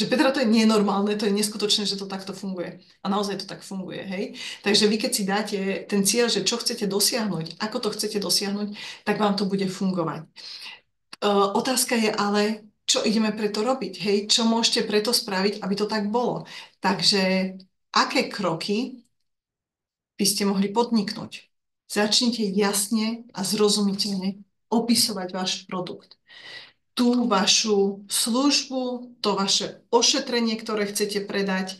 Petra, to je nenormálne, to je neskutočné, že to takto funguje. A naozaj to tak funguje, hej? Takže vy, keď si dáte ten cieľ, že čo chcete dosiahnuť, ako to chcete dosiahnuť, tak vám to bude fungovať. Otázka je ale, čo ideme preto robiť, hej? Čo môžete preto spraviť, aby to tak bolo? Takže aké kroky by ste mohli podniknúť? Začnite jasne a zrozumiteľne opisovať váš produkt. Tú vašu službu, to vaše ošetrenie, ktoré chcete predať,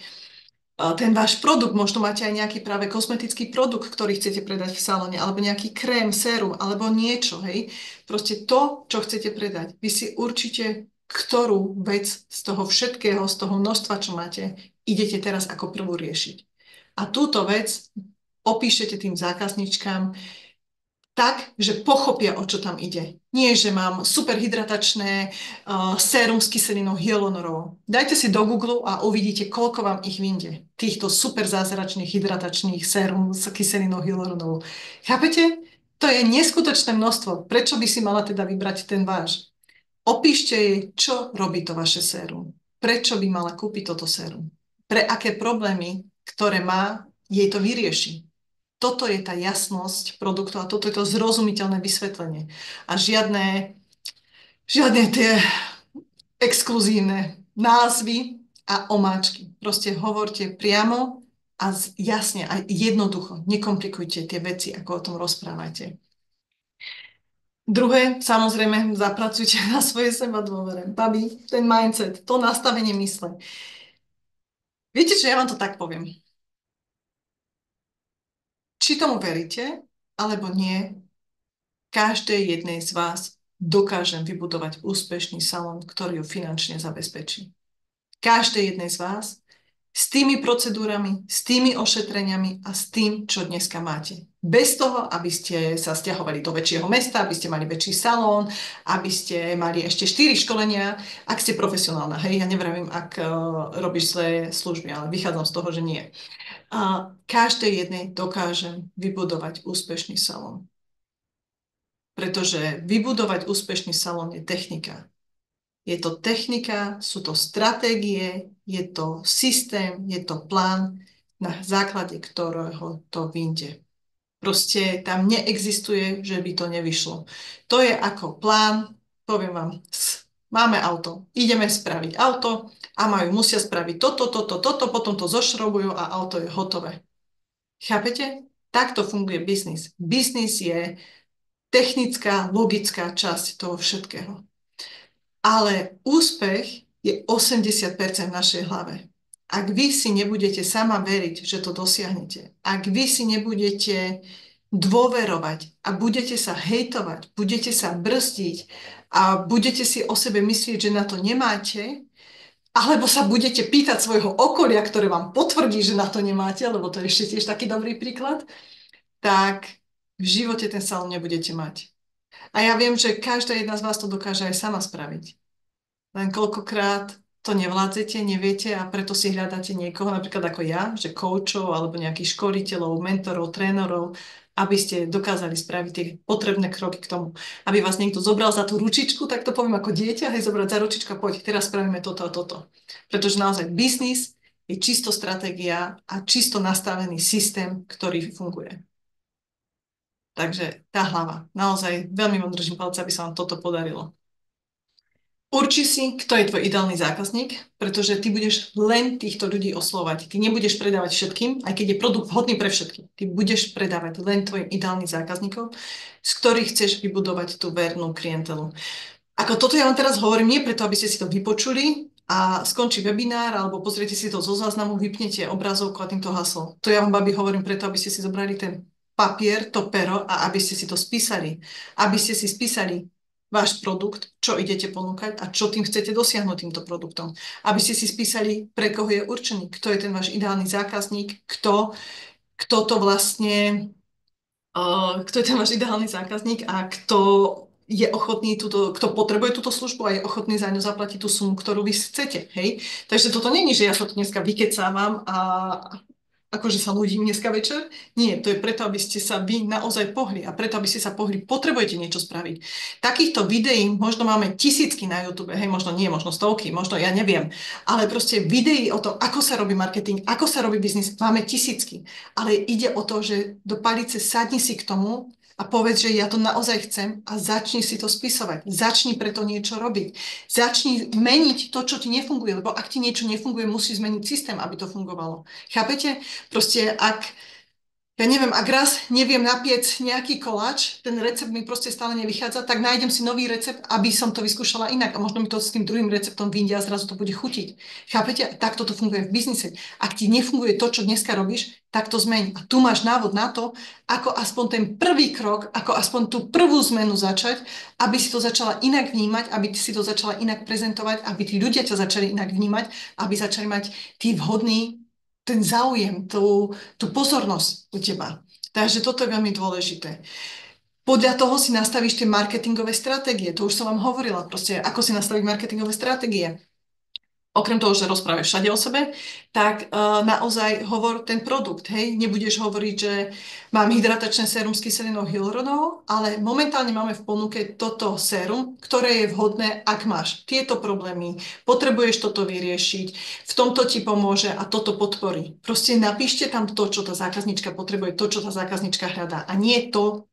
ten váš produkt, možno máte aj nejaký práve kozmetický produkt, ktorý chcete predať v salóne, alebo nejaký krém, sérum, alebo niečo, hej. Proste to, čo chcete predať. Vy si určite, ktorú vec z toho všetkého, z toho množstva, čo máte, idete teraz ako prvú riešiť. A túto vec opíšete tým zákazničkám tak, že pochopia, o čo tam ide. Nie, že mám super hydratačné sérum s kyselinou hyaluronovou. Dajte si do Google a uvidíte, koľko vám ich vyjde. Týchto super zázračných hydratačných sérum s kyselinou hyaluronovou. Chápete? To je neskutočné množstvo. Prečo by si mala teda vybrať ten váš? Opíšte jej, čo robí to vaše sérum. Prečo by mala kúpiť toto sérum? Pre aké problémy, ktoré má, jej to vyrieši. Toto je tá jasnosť produktu a toto je to zrozumiteľné vysvetlenie. A žiadne tie exkluzívne názvy a omáčky. Proste hovorte priamo a jasne a jednoducho. Nekomplikujte tie veci, ako o tom rozprávate. Druhé, samozrejme, zapracujte na svojej seba dôvere. Babi, ten mindset, to nastavenie mysle. Viete, čo ja vám to tak poviem. Či tomu veríte, alebo nie, každej jednej z vás dokážem vybudovať úspešný salón, ktorý ju finančne zabezpečí. Každej jednej z vás s tými procedúrami, s tými ošetreniami a s tým, čo dneska máte. Bez toho, aby ste sa stiahovali do väčšieho mesta, aby ste mali väčší salón, aby ste mali ešte 4 školenia, ak ste profesionálna. Hej, ja nevravím, ak robíš zlé služby, ale vychádzam z toho, že nie. A každej jednej dokážem vybudovať úspešný salón. Pretože vybudovať úspešný salón je technika. Je to technika, sú to stratégie, je to systém, je to plán, na základe ktorého to vyjde. Proste tam neexistuje, že by to nevyšlo. To je ako plán, poviem vám, máme auto, ideme spraviť auto a musia spraviť toto, potom to zošrobujú a auto je hotové. Chápete? Takto funguje biznis. Biznis je technická, logická časť toho všetkého. Ale úspech je 80% v našej hlave. Ak vy si nebudete sama veriť, že to dosiahnete, ak vy si nebudete dôverovať a budete sa hejtovať, budete sa brzdiť a budete si o sebe myslieť, že na to nemáte, alebo sa budete pýtať svojho okolia, ktoré vám potvrdí, že na to nemáte, lebo to je ešte tiež taký dobrý príklad, tak v živote ten salón nebudete mať. A ja viem, že každá jedna z vás to dokáže aj sama spraviť. Len koľkokrát to nevládzete, neviete a preto si hľadáte niekoho, napríklad ako ja, že koučov alebo nejakých školiteľov, mentorov, trénerov, aby ste dokázali spraviť tie potrebné kroky k tomu. Aby vás niekto zobral za tú ručičku, tak to poviem ako dieťa, hej, zobrať za ručičku a poď, teraz spravíme toto a toto. Pretože naozaj biznis je čisto stratégia a čisto nastavený systém, ktorý funguje. Takže tá hlava. Naozaj veľmi vám držím palce, aby sa vám toto podarilo. Urči si, kto je tvoj ideálny zákazník, pretože ty budeš len týchto ľudí oslovať. Ty nebudeš predávať všetkým, aj keď je produkt vhodný pre všetkých. Ty budeš predávať len tvojim ideálnym zákazníkom, z ktorých chceš vybudovať tú vernú klientelu. Ako toto ja vám teraz hovorím, nie preto, aby ste si to vypočuli a skončí webinár, alebo pozriete si to zo záznamu, vypnete obrazovku a týmto haslo. To ja vám, babi, hovorím preto, aby ste si zobrali ten papier, to pero a aby ste si to spísali. Aby ste si spísali váš produkt, čo idete ponúkať a čo tým chcete dosiahnuť týmto produktom. Aby ste si spísali, pre koho je určený, kto je ten váš ideálny zákazník, kto to vlastne, kto je ten váš ideálny zákazník a kto je ochotný kto potrebuje túto službu a je ochotný za ňu zaplatiť tú sumu, ktorú vy chcete, hej? Takže toto není, že ja sa tu dneska vykecávam a akože sa ľudím dneska večer. Nie, to je preto, aby ste sa vy naozaj pohli a preto, aby ste sa pohli, potrebujete niečo spraviť. Takýchto videí možno máme tisícky na YouTube, hej, možno nie, možno stovky, možno ja neviem, ale proste videí o tom, ako sa robí marketing, ako sa robí biznis, máme tisícky. Ale ide o to, že do palice sadni si k tomu a povedz, že ja to naozaj chcem a začni si to spisovať. Začni preto niečo robiť. Začni meniť to, čo ti nefunguje, lebo ak ti niečo nefunguje, musíš zmeniť systém, aby to fungovalo. Chápete? Proste ja neviem, ak raz neviem napiec nejaký koláč, ten recept mi proste stále nevychádza, tak nájdem si nový recept, aby som to vyskúšala inak a možno mi to s tým druhým receptom vyjde a zrazu to bude chutiť. Chápete? Takto to funguje v biznise. Ak ti nefunguje to, čo dneska robíš, tak to zmeň. A tu máš návod na to, ako aspoň ten prvý krok, ako aspoň tú prvú zmenu začať, aby si to začala inak vnímať, aby si to začala inak prezentovať, aby tí ľudia ťa začali inak vnímať, aby začali mať tí vhodní ten záujem, tú pozornosť u teba. Takže toto je veľmi dôležité. Podľa toho si nastavíš tie marketingové stratégie. To už som vám hovorila, proste ako si nastaviť marketingové stratégie. Okrem toho, že rozprávaš všade o sebe, tak naozaj hovor ten produkt, hej. Nebudeš hovoriť, že mám hydratačné sérum s kyselinou hyaluronovou, ale momentálne máme v ponuke toto sérum, ktoré je vhodné, ak máš tieto problémy, potrebuješ toto vyriešiť, v tomto ti pomôže a toto podporí. Proste napíšte tam to, čo tá zákaznička potrebuje, to, čo tá zákaznička hľadá a nie to,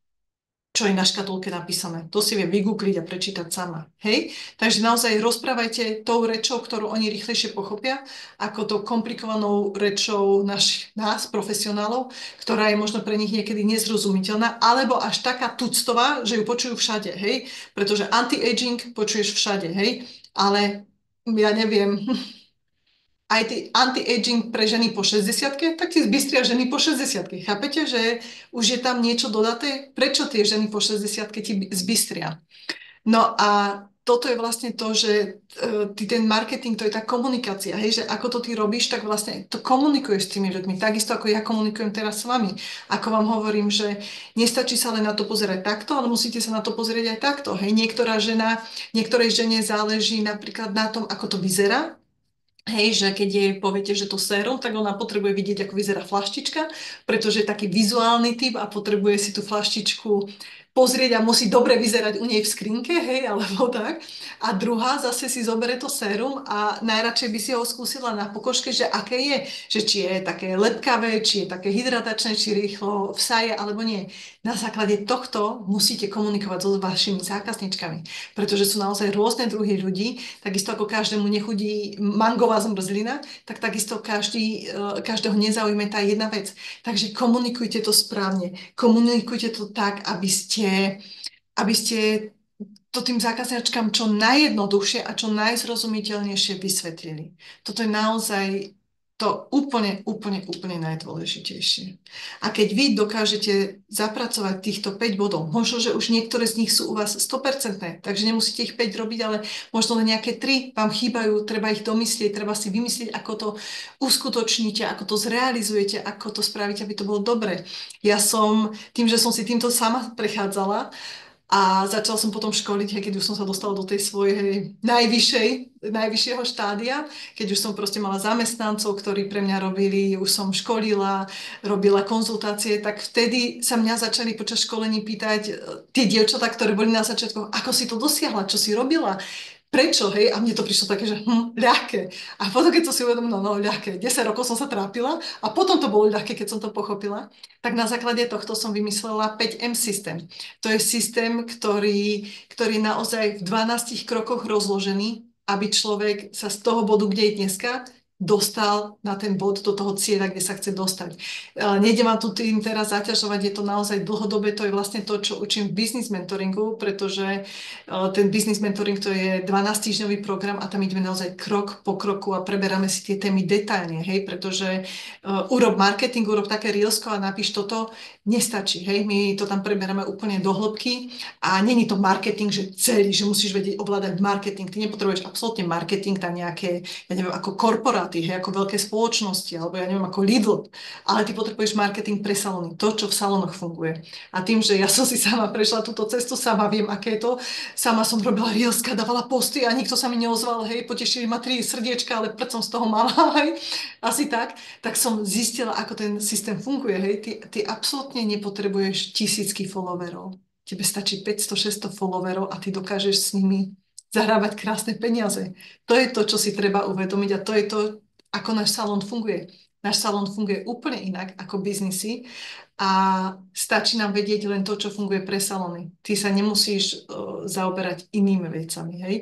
čo je na škatulke napísané. To si vie vygoogliť a prečítať sama. Hej? Takže naozaj rozprávajte tou rečou, ktorú oni rýchlejšie pochopia, ako tou komplikovanou rečou nás, profesionálov, ktorá je možno pre nich niekedy nezrozumiteľná, alebo až taká tuctová, že ju počujú všade. Hej? Pretože anti-aging počuješ všade. Hej? Ale ja neviem, aj ty anti-aging pre ženy po 60-ke, tak ti zbystria ženy po 60-ke. Chápete, že už je tam niečo dodaté? Prečo tie ženy po 60-ke ti zbystria? No a toto je vlastne to, že ty ten marketing, to je tá komunikácia, hej, že ako to ty robíš, tak vlastne to komunikuješ s tými ľuďmi, takisto ako ja komunikujem teraz s vami. Ako vám hovorím, že nestačí sa len na to pozerať takto, ale musíte sa na to pozrieť aj takto, hej. Niektorej žene záleží napríklad na tom, ako to vyzerá. Hej, že keď jej poviete, že to sérum, tak ona potrebuje vidieť, ako vyzerá flaštička, pretože je taký vizuálny typ a potrebuje si tú flaštičku pozrieť a musí dobre vyzerať u nej v skrinke, hej, alebo tak. A druhá zase si zoberie to sérum a najradšej by si ho skúsila na pokožke, že aké je, že či je také lepkavé, či je také hydratačné, či rýchlo vsaje, alebo nie. Na základe tohto musíte komunikovať so vašimi zákazničkami, pretože sú naozaj rôzne druhy ľudí, takisto ako každému nechudí mangová zmrzlina, tak takisto každého nezaujíma tá jedna vec. Takže komunikujte to správne, komunikujte to tak, aby ste to tým zákazníčkam čo najjednoduchšie a čo najzrozumiteľnejšie vysvetlili. Toto je naozaj to úplne najdôležitejšie. A keď vy dokážete zapracovať týchto 5 bodov, možno, že už niektoré z nich sú u vás 100%, takže nemusíte ich 5 robiť, ale možno len nejaké 3 vám chýbajú, treba ich domyslieť, treba si vymyslieť, ako to uskutočníte, ako to zrealizujete, ako to spravíte, aby to bolo dobre. Tým, že som si týmto sama prechádzala, a začala som potom školiť, keď už som sa dostala do tej svojej najvyššieho štádia, keď už som proste mala zamestnancov, ktorí pre mňa robili, už som školila, robila konzultácie, tak vtedy sa mňa začali počas školení pýtať tie dievčatá, ktoré boli na začiatku, ako si to dosiahla, čo si robila, prečo, hej? A mne to prišlo také, že ľahké. A potom, keď som si uvedomila, no ľahké, 10 rokov som sa trápila a potom to bolo ľahké, keď som to pochopila, tak na základe tohto som vymyslela 5M systém. To je systém, ktorý je naozaj v 12 krokoch rozložený, aby človek sa z toho bodu, kde je dneska, dostal na ten bod do toho cieľa, kde sa chce dostať. Nejde ma tu tým teraz zaťažovať, je to naozaj dlhodobé, to je vlastne to, čo učím v business mentoringu, pretože ten business mentoring to je 12-týždňový program a tam ideme naozaj krok po kroku a preberáme si tie témy detailne, hej, pretože urob marketing, urob také reelsko a napíš toto, nestačí, hej, my to tam preberáme úplne do hĺbky a není to marketing, že celý, že musíš vedieť ovládať marketing, ty nepotrebuješ absolútne marketing na nejaké, ja neviem, ako korporáty, hej, ako veľké spoločnosti, alebo ja neviem, ako Lidl, ale ty potrebuješ marketing pre salóny, to, čo v salónoch funguje. A tým, že ja som si sama prešla túto cestu, sama viem, aké je to, sama som robila reelska, dávala posty a nikto sa mi neozval, hej, potešili ma 3 srdiečka, ale prd som z toho mala, hej, asi tak som zistila, ako ten systém funguje, hej, ty absolútne nepotrebuješ tisícky followerov. Tebe stačí 500-600 followerov a ty dokážeš s nimi zahrávať krásne peniaze. To je to, čo si treba uvedomiť a to je to, ako náš salón funguje. Náš salón funguje úplne inak ako biznisy a stačí nám vedieť len to, čo funguje pre salóny. Ty sa nemusíš zaoberať inými vecami, hej.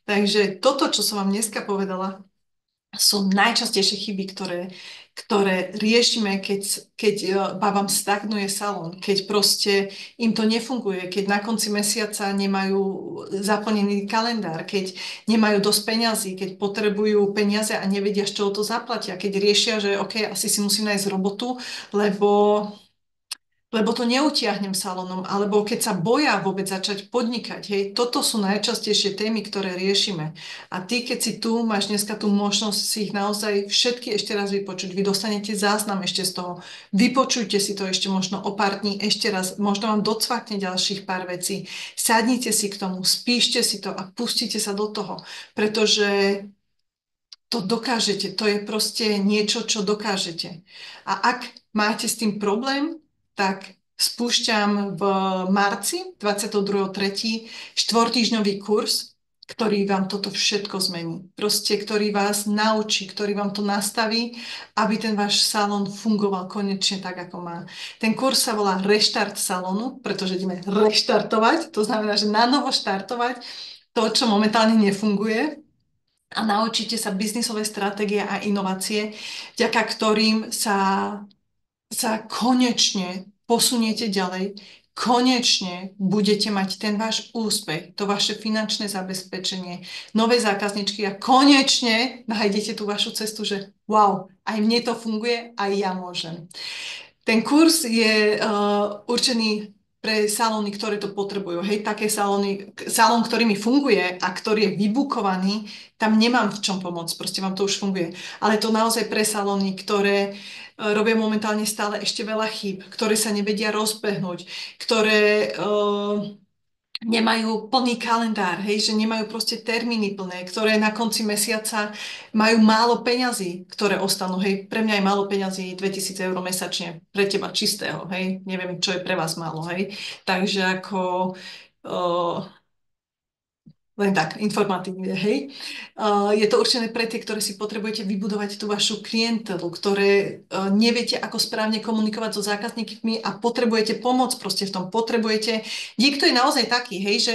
Takže toto, čo som vám dneska povedala, sú najčastejšie chyby, ktoré riešime, keď vám stagnuje salón, keď proste im to nefunguje, keď na konci mesiaca nemajú zaplnený kalendár, keď nemajú dosť peňazí, keď potrebujú peniaze a nevedia, z čoho to zaplatia, keď riešia, že OK, asi si musím nájsť robotu, lebo to neutiahnem salónom, alebo keď sa boja vôbec začať podnikať. Hej, toto sú najčastejšie témy, ktoré riešime. A ty, keď si tu, máš dneska tú možnosť si ich naozaj všetky ešte raz vypočuť. Vy dostanete záznam ešte z toho. Vypočujte si to ešte možno o pár dní ešte raz. Možno vám docvakne ďalších pár vecí. Sadnite si k tomu, spíšte si to a pustite sa do toho. Pretože to dokážete. To je proste niečo, čo dokážete. A ak máte s tým problém, tak spúšťam v marci 22.3. štvortýždňový kurz, ktorý vám toto všetko zmení. Proste, ktorý vás naučí, ktorý vám to nastaví, aby ten váš salón fungoval konečne tak, ako má. Ten kurz sa volá Reštart salónu, pretože ideme reštartovať, to znamená, že na novo štartovať to, čo momentálne nefunguje, a naučíte sa biznisové stratégie a inovácie, vďaka ktorým sa konečne posuniete ďalej, konečne budete mať ten váš úspech, to vaše finančné zabezpečenie, nové zákazničky a konečne nájdete tú vašu cestu, že wow, aj mne to funguje, aj ja môžem. Ten kurz je určený pre salóny, ktoré to potrebujú. Hej, také salóny, salón, ktorý mi funguje a ktorý je vybukovaný, tam nemám v čom pomôcť, proste vám to už funguje. Ale to naozaj pre salóny, ktoré robia momentálne stále ešte veľa chýb, ktoré sa nevedia rozbehnúť, ktoré nemajú plný kalendár, hej, že nemajú proste termíny plné, ktoré na konci mesiaca majú málo peňazí, ktoré ostanú, hej, pre mňa je málo peňazí 2000 eur mesačne, pre teba čistého, hej, neviem, čo je pre vás málo, hej, takže ako Len tak, informatívne, hej. Je to určené pre tie, ktoré si potrebujete vybudovať tú vašu klientelu, ktoré neviete, ako správne komunikovať so zákazníkmi a potrebujete pomoc proste v tom. Potrebujete... Niekto je naozaj taký, hej, že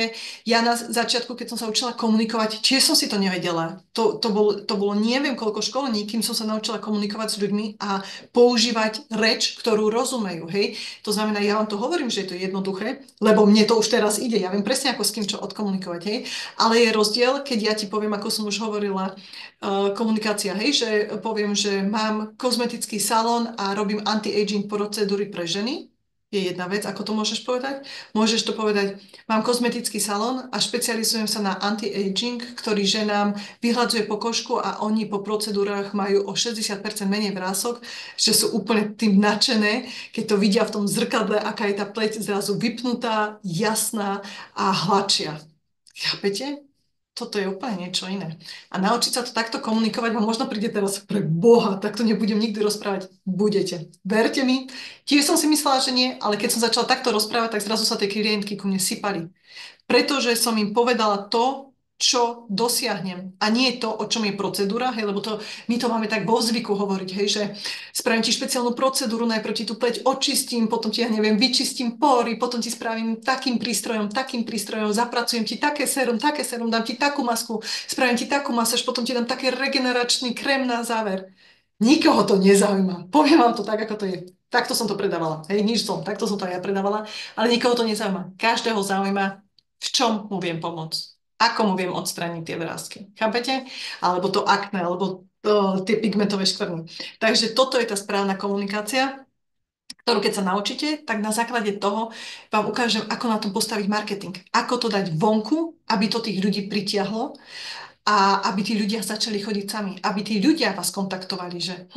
ja na začiatku, keď som sa učila komunikovať, tiež som si to nevedela. To bolo neviem koľko školení, kým som sa naučila komunikovať s ľuďmi a používať reč, ktorú rozumejú, hej. To znamená, ja vám to hovorím, že je to jednoduché, lebo mne to už teraz ide. Ja viem presne, ako s kým čo odkomunikovať, hej. Ale je rozdiel, keď ja ti poviem, ako som už hovorila, komunikácia, hej, že poviem, že mám kozmetický salón a robím anti-aging procedúry pre ženy. Je jedna vec, ako to môžeš povedať. Môžeš to povedať, mám kozmetický salón a špecializujem sa na anti-aging, ktorý ženám vyhľadzuje pokožku a oni po procedúrach majú o 60% menej vrások, že sú úplne tým nadšené, keď to vidia v tom zrkadle, aká je tá pleť zrazu vypnutá, jasná a hladšia. Chápete? Toto je úplne niečo iné. A naučiť sa to takto komunikovať vám možno príde teraz pre Boha, takto nebudem nikdy rozprávať. Budete. Verte mi. Tiež som si myslela, že nie, ale keď som začala takto rozprávať, tak zrazu sa tie klientky ku mne sypali. Pretože som im povedala to, čo dosiahnem. A nie to, o čom je procedúra, hej, lebo my to máme tak vo zvyku hovoriť, hej, že spravím ti špeciálnu procedúru, najprv ti tú pleť očistím, potom ti, ja neviem, vyčistím pory, potom ti spravím takým prístrojom, zapracujem ti také sérum, dám ti takú masku, spravím ti takú masáž, potom ti dám taký regeneračný krém na záver. Nikoho to nezaujíma. Poviem vám to tak, ako to je. Takto som to predávala. Hej, takto som to aj ja predávala, ale nikoho to nezaujíma. Každého zaujíma, v čom mu viem pomôcť. Ako mu viem odstrániť tie vrásky. Chápete? Alebo to akné, alebo tie pigmentové škvrny. Takže toto je tá správna komunikácia, ktorú keď sa naučíte, tak na základe toho vám ukážem, ako na tom postaviť marketing. Ako to dať vonku, aby to tých ľudí pritiahlo a aby tí ľudia začali chodiť sami. Aby tí ľudia vás kontaktovali, že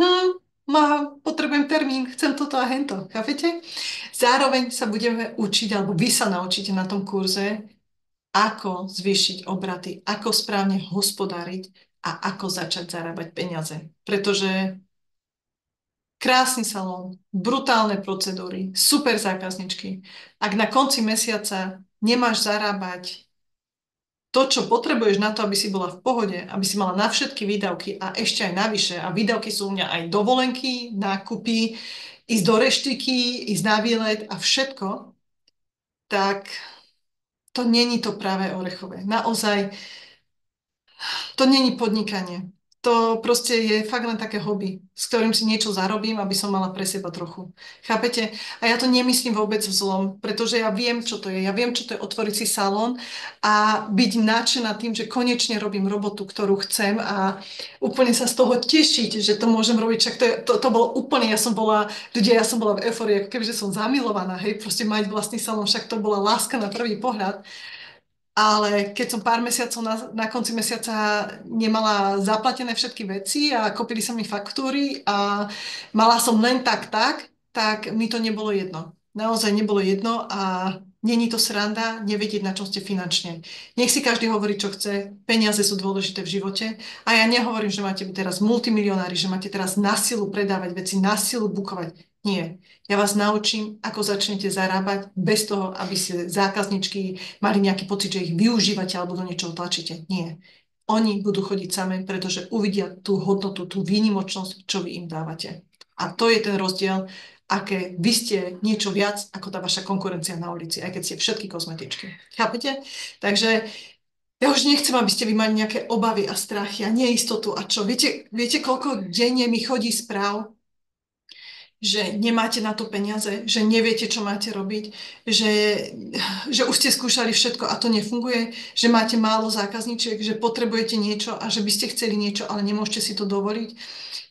potrebujem termín, chcem toto a hento. Chápete? Zároveň sa budeme učiť, alebo vy sa naučíte na tom kurze, ako zvýšiť obraty, ako správne hospodáriť a ako začať zarábať peniaze. Pretože krásny salón, brutálne procedúry, super zákazničky. Ak na konci mesiaca nemáš zarábať to, čo potrebuješ na to, aby si bola v pohode, aby si mala na všetky výdavky a ešte aj navyše, a výdavky sú u mňa aj dovolenky, nákupy, ísť do reštiky, ísť na výlet a všetko, tak to není to práve orechové. Naozaj, to není podnikanie. To proste je fakt len také hobby, s ktorým si niečo zarobím, aby som mala pre seba trochu. Chápete? A ja to nemyslím vôbec v zlom, pretože ja viem, čo to je. Ja viem, čo to je otvoriť si salón a byť nadšená tým, že konečne robím robotu, ktorú chcem a úplne sa z toho tešiť, že to môžem robiť. Však to bolo úplne, ja som bola v eufórii, ako kebyže som zamilovaná, hej, proste mať vlastný salón, však to bola láska na prvý pohľad. Ale keď som pár mesiacov na konci mesiaca nemala zaplatené všetky veci a kopili sa mi faktúry a mala som len tak mi to nebolo jedno. Naozaj nebolo jedno a není to sranda nevedieť, na čom ste finančne. Nech si každý hovorí, čo chce. Peniaze sú dôležité v živote. A ja nehovorím, že máte byť teraz multimilionári, že máte teraz na silu predávať veci, na silu bukovať. Nie. Ja vás naučím, ako začnete zarábať bez toho, aby si zákazničky mali nejaký pocit, že ich využívate alebo do niečoho tlačíte. Nie. Oni budú chodiť same, pretože uvidia tú hodnotu, tú výnimočnosť, čo vy im dávate. A to je ten rozdiel, aké vy ste niečo viac ako tá vaša konkurencia na ulici, aj keď ste všetky kozmetičky. Chápete? Takže ja už nechcem, aby ste vy mali nejaké obavy a strachy a neistotu a čo. Viete, koľko denne mi chodí správ, že nemáte na to peniaze, že neviete, čo máte robiť, že už ste skúšali všetko a to nefunguje, že máte málo zákazníčiek, že potrebujete niečo a že by ste chceli niečo, ale nemôžete si to dovoliť.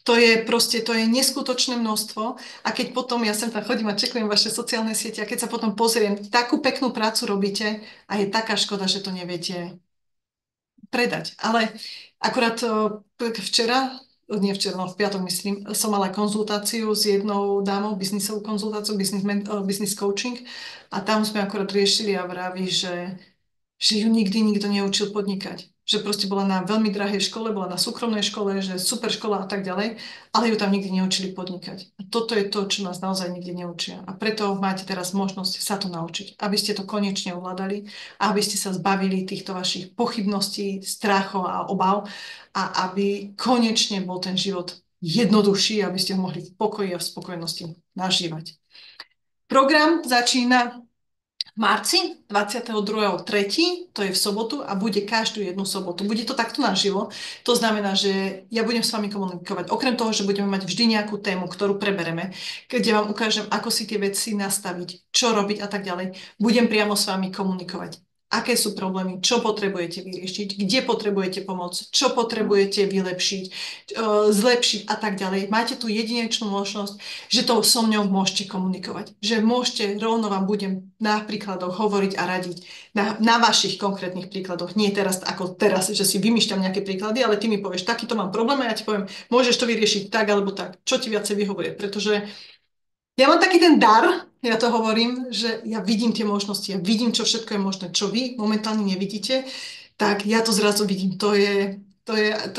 To je neskutočné množstvo a keď potom, ja sem tam chodím a čekujem vaše sociálne siete a keď sa potom pozriem, takú peknú prácu robíte a je taká škoda, že to neviete predať. Ale akurát včera, nie včera, no v piatok myslím, som mala konzultáciu s jednou dámou, biznisovú konzultáciu, business coaching a tam sme akurát riešili a vraví, že ju nikdy nikto neučil podnikať. že proste bola na veľmi drahej škole, bola na súkromnej škole, že super škola a tak ďalej, ale ju tam nikdy neučili podnikať. A toto je to, čo nás naozaj nikdy neučia. A preto máte teraz možnosť sa to naučiť, aby ste to konečne ovládali a aby ste sa zbavili týchto vašich pochybností, strachov a obav a aby konečne bol ten život jednoduchší, aby ste ho mohli v pokoji a v spokojnosti nažívať. Program začína v marci 22.3., to je v sobotu a bude každú jednu sobotu. Bude to takto naživo. To znamená, že ja budem s vami komunikovať. Okrem toho, že budeme mať vždy nejakú tému, ktorú prebereme, kde vám ukážem, ako si tie veci nastaviť, čo robiť a tak ďalej. Budem priamo s vami komunikovať. Aké sú problémy, čo potrebujete vyriešiť, kde potrebujete pomoc, čo potrebujete vylepšiť, zlepšiť a tak ďalej. Máte tu jedinečnú možnosť, že to so mňou môžete komunikovať. Že môžete, rovno vám budem na príkladoch hovoriť a radiť. Na vašich konkrétnych príkladoch. Nie teraz ako teraz, že si vymýšľam nejaké príklady, ale ty mi povieš, takýto mám problém a ja ti poviem, môžeš to vyriešiť tak alebo tak. Čo ti viacej vyhovuje? Pretože ja mám taký ten dar, ja to hovorím, že ja vidím tie možnosti, ja vidím, čo všetko je možné, čo vy momentálne nevidíte, tak ja to zrazu vidím. To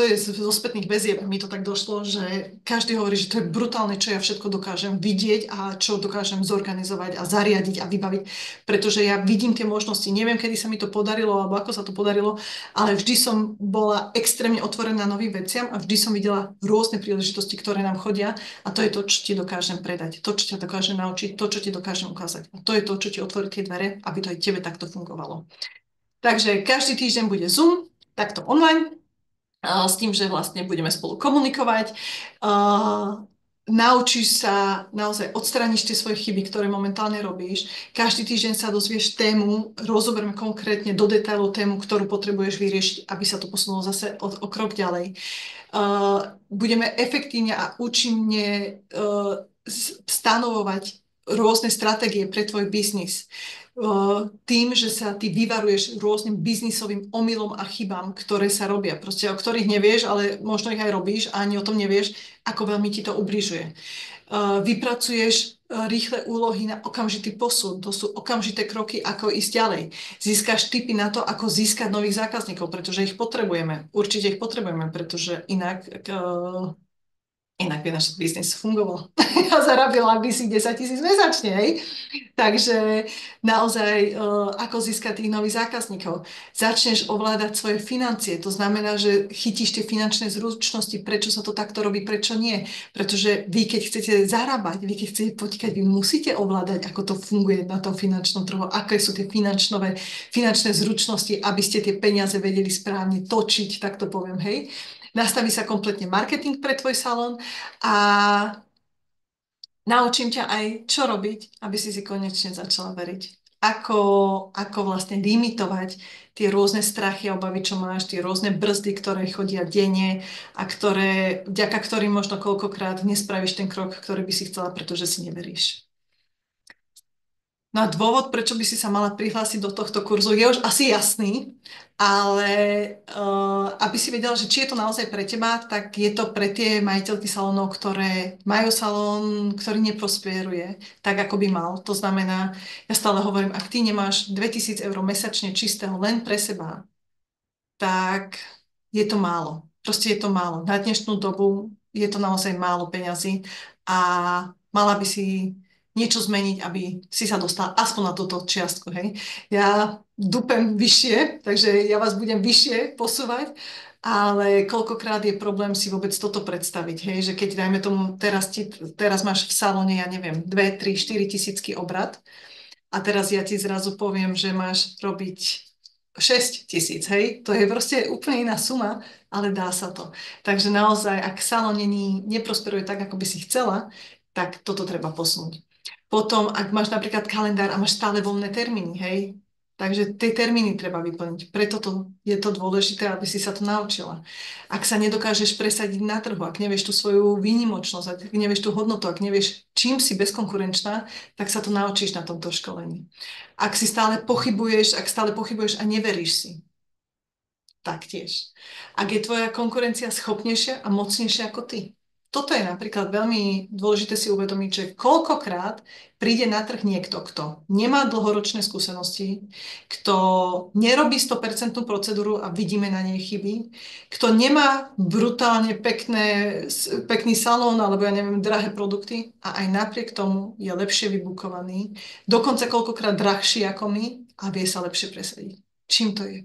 je zo spätných väzieb. Mi to tak došlo, že každý hovorí, že to je brutálne, čo ja všetko dokážem vidieť a čo dokážem zorganizovať a zariadiť a vybaviť, pretože ja vidím tie možnosti. Neviem, kedy sa mi to podarilo alebo ako sa to podarilo, ale vždy som bola extrémne otvorená novým veciam a vždy som videla rôzne príležitosti, ktoré nám chodia a to je to, čo ti dokážem predať, to, čo ťa dokážem naučiť, to, čo ti dokážem ukázať. A to je to, čo ti otvorí tie dvere, aby to aj tebe takto fungovalo. Takže každý týždeň bude Zoom, takto online, s tým, že vlastne budeme spolu komunikovať. Naučíš sa, naozaj odstrániš tie svoje chyby, ktoré momentálne robíš. Každý týždeň sa dozvieš tému, rozoberieme konkrétne do detailov tému, ktorú potrebuješ vyriešiť, aby sa to posunulo zase o krok ďalej. Budeme efektívne a účinne stanovovať rôzne stratégie pre tvoj biznis. Tým, že sa ty vyvaruješ rôznym biznisovým omylom a chybám, ktoré sa robia, proste o ktorých nevieš, ale možno ich aj robíš a ani o tom nevieš, ako veľmi ti to ubližuje. Vypracuješ rýchle úlohy na okamžitý posun, to sú okamžité kroky, ako ísť ďalej. Získaš tipy na to, ako získať nových zákazníkov, pretože ich potrebujeme. Určite ich potrebujeme, pretože inak by náš biznis fungoval. Ja zarabila by si 10 000 mesačne, hej? Takže naozaj, ako získať tých nových zákazníkov. Začneš ovládať svoje financie. To znamená, že chytíš tie finančné zručnosti, prečo sa to takto robí, prečo nie. Pretože vy, keď chcete zarábať, vy, keď chcete podnikať, vy musíte ovládať, ako to funguje na tom finančnom trhu, aké sú tie finančné zručnosti, aby ste tie peniaze vedeli správne točiť, tak to poviem, hej. Nastaví sa kompletne marketing pre tvoj salón a naučím ťa aj, čo robiť, aby si konečne začala veriť. Ako vlastne limitovať tie rôzne strachy a obavy, čo máš, tie rôzne brzdy, ktoré chodia denne a vďaka ktorým možno koľkokrát nespravíš ten krok, ktorý by si chcela, pretože si neveríš. No a dôvod, prečo by si sa mala prihlásiť do tohto kurzu, je už asi jasný, ale aby si vedela, že či je to naozaj pre teba, tak je to pre tie majiteľky salónov, ktoré majú salón, ktorý neprosperuje tak, ako by mal. To znamená, ja stále hovorím, ak ty nemáš 2000 eur mesačne čistého len pre seba, tak je to málo. Proste je to málo. Na dnešnú dobu je to naozaj málo peňazí a mala by si niečo zmeniť, aby si sa dostala aspoň na túto čiastku, hej. Ja dúpem vyššie, takže ja vás budem vyššie posúvať, ale koľkokrát je problém si vôbec toto predstaviť, hej, že keď dajme tomu, teraz máš v salóne, ja neviem, 2, 3, 4 tisícky obrat a teraz ja ti zrazu poviem, že máš robiť 6 000, hej, to je proste úplne iná suma, ale dá sa to. Takže naozaj, ak salón neprosperuje tak, ako by si chcela, tak toto treba posunúť. Potom, ak máš napríklad kalendár a máš stále voľné termíny, hej, takže tie termíny treba vyplniť. Preto je to dôležité, aby si sa to naučila. Ak sa nedokážeš presadiť na trhu, ak nevieš tú svoju výnimočnosť, ak nevieš tú hodnotu, ak nevieš, čím si bezkonkurenčná, tak sa to naučíš na tomto školení. Ak stále pochybuješ a neveríš si, taktiež. Ak je tvoja konkurencia schopnejšia a mocnejšia ako ty, Toto je napríklad veľmi dôležité si uvedomiť, že koľkokrát príde na trh niekto, kto nemá dlhoročné skúsenosti, kto nerobí 100% procedúru a vidíme na nej chyby, kto nemá brutálne pekný salón alebo ja neviem, drahé produkty a aj napriek tomu je lepšie vybukovaný, dokonca koľkokrát drahší ako my a vie sa lepšie presadiť. Čím to je?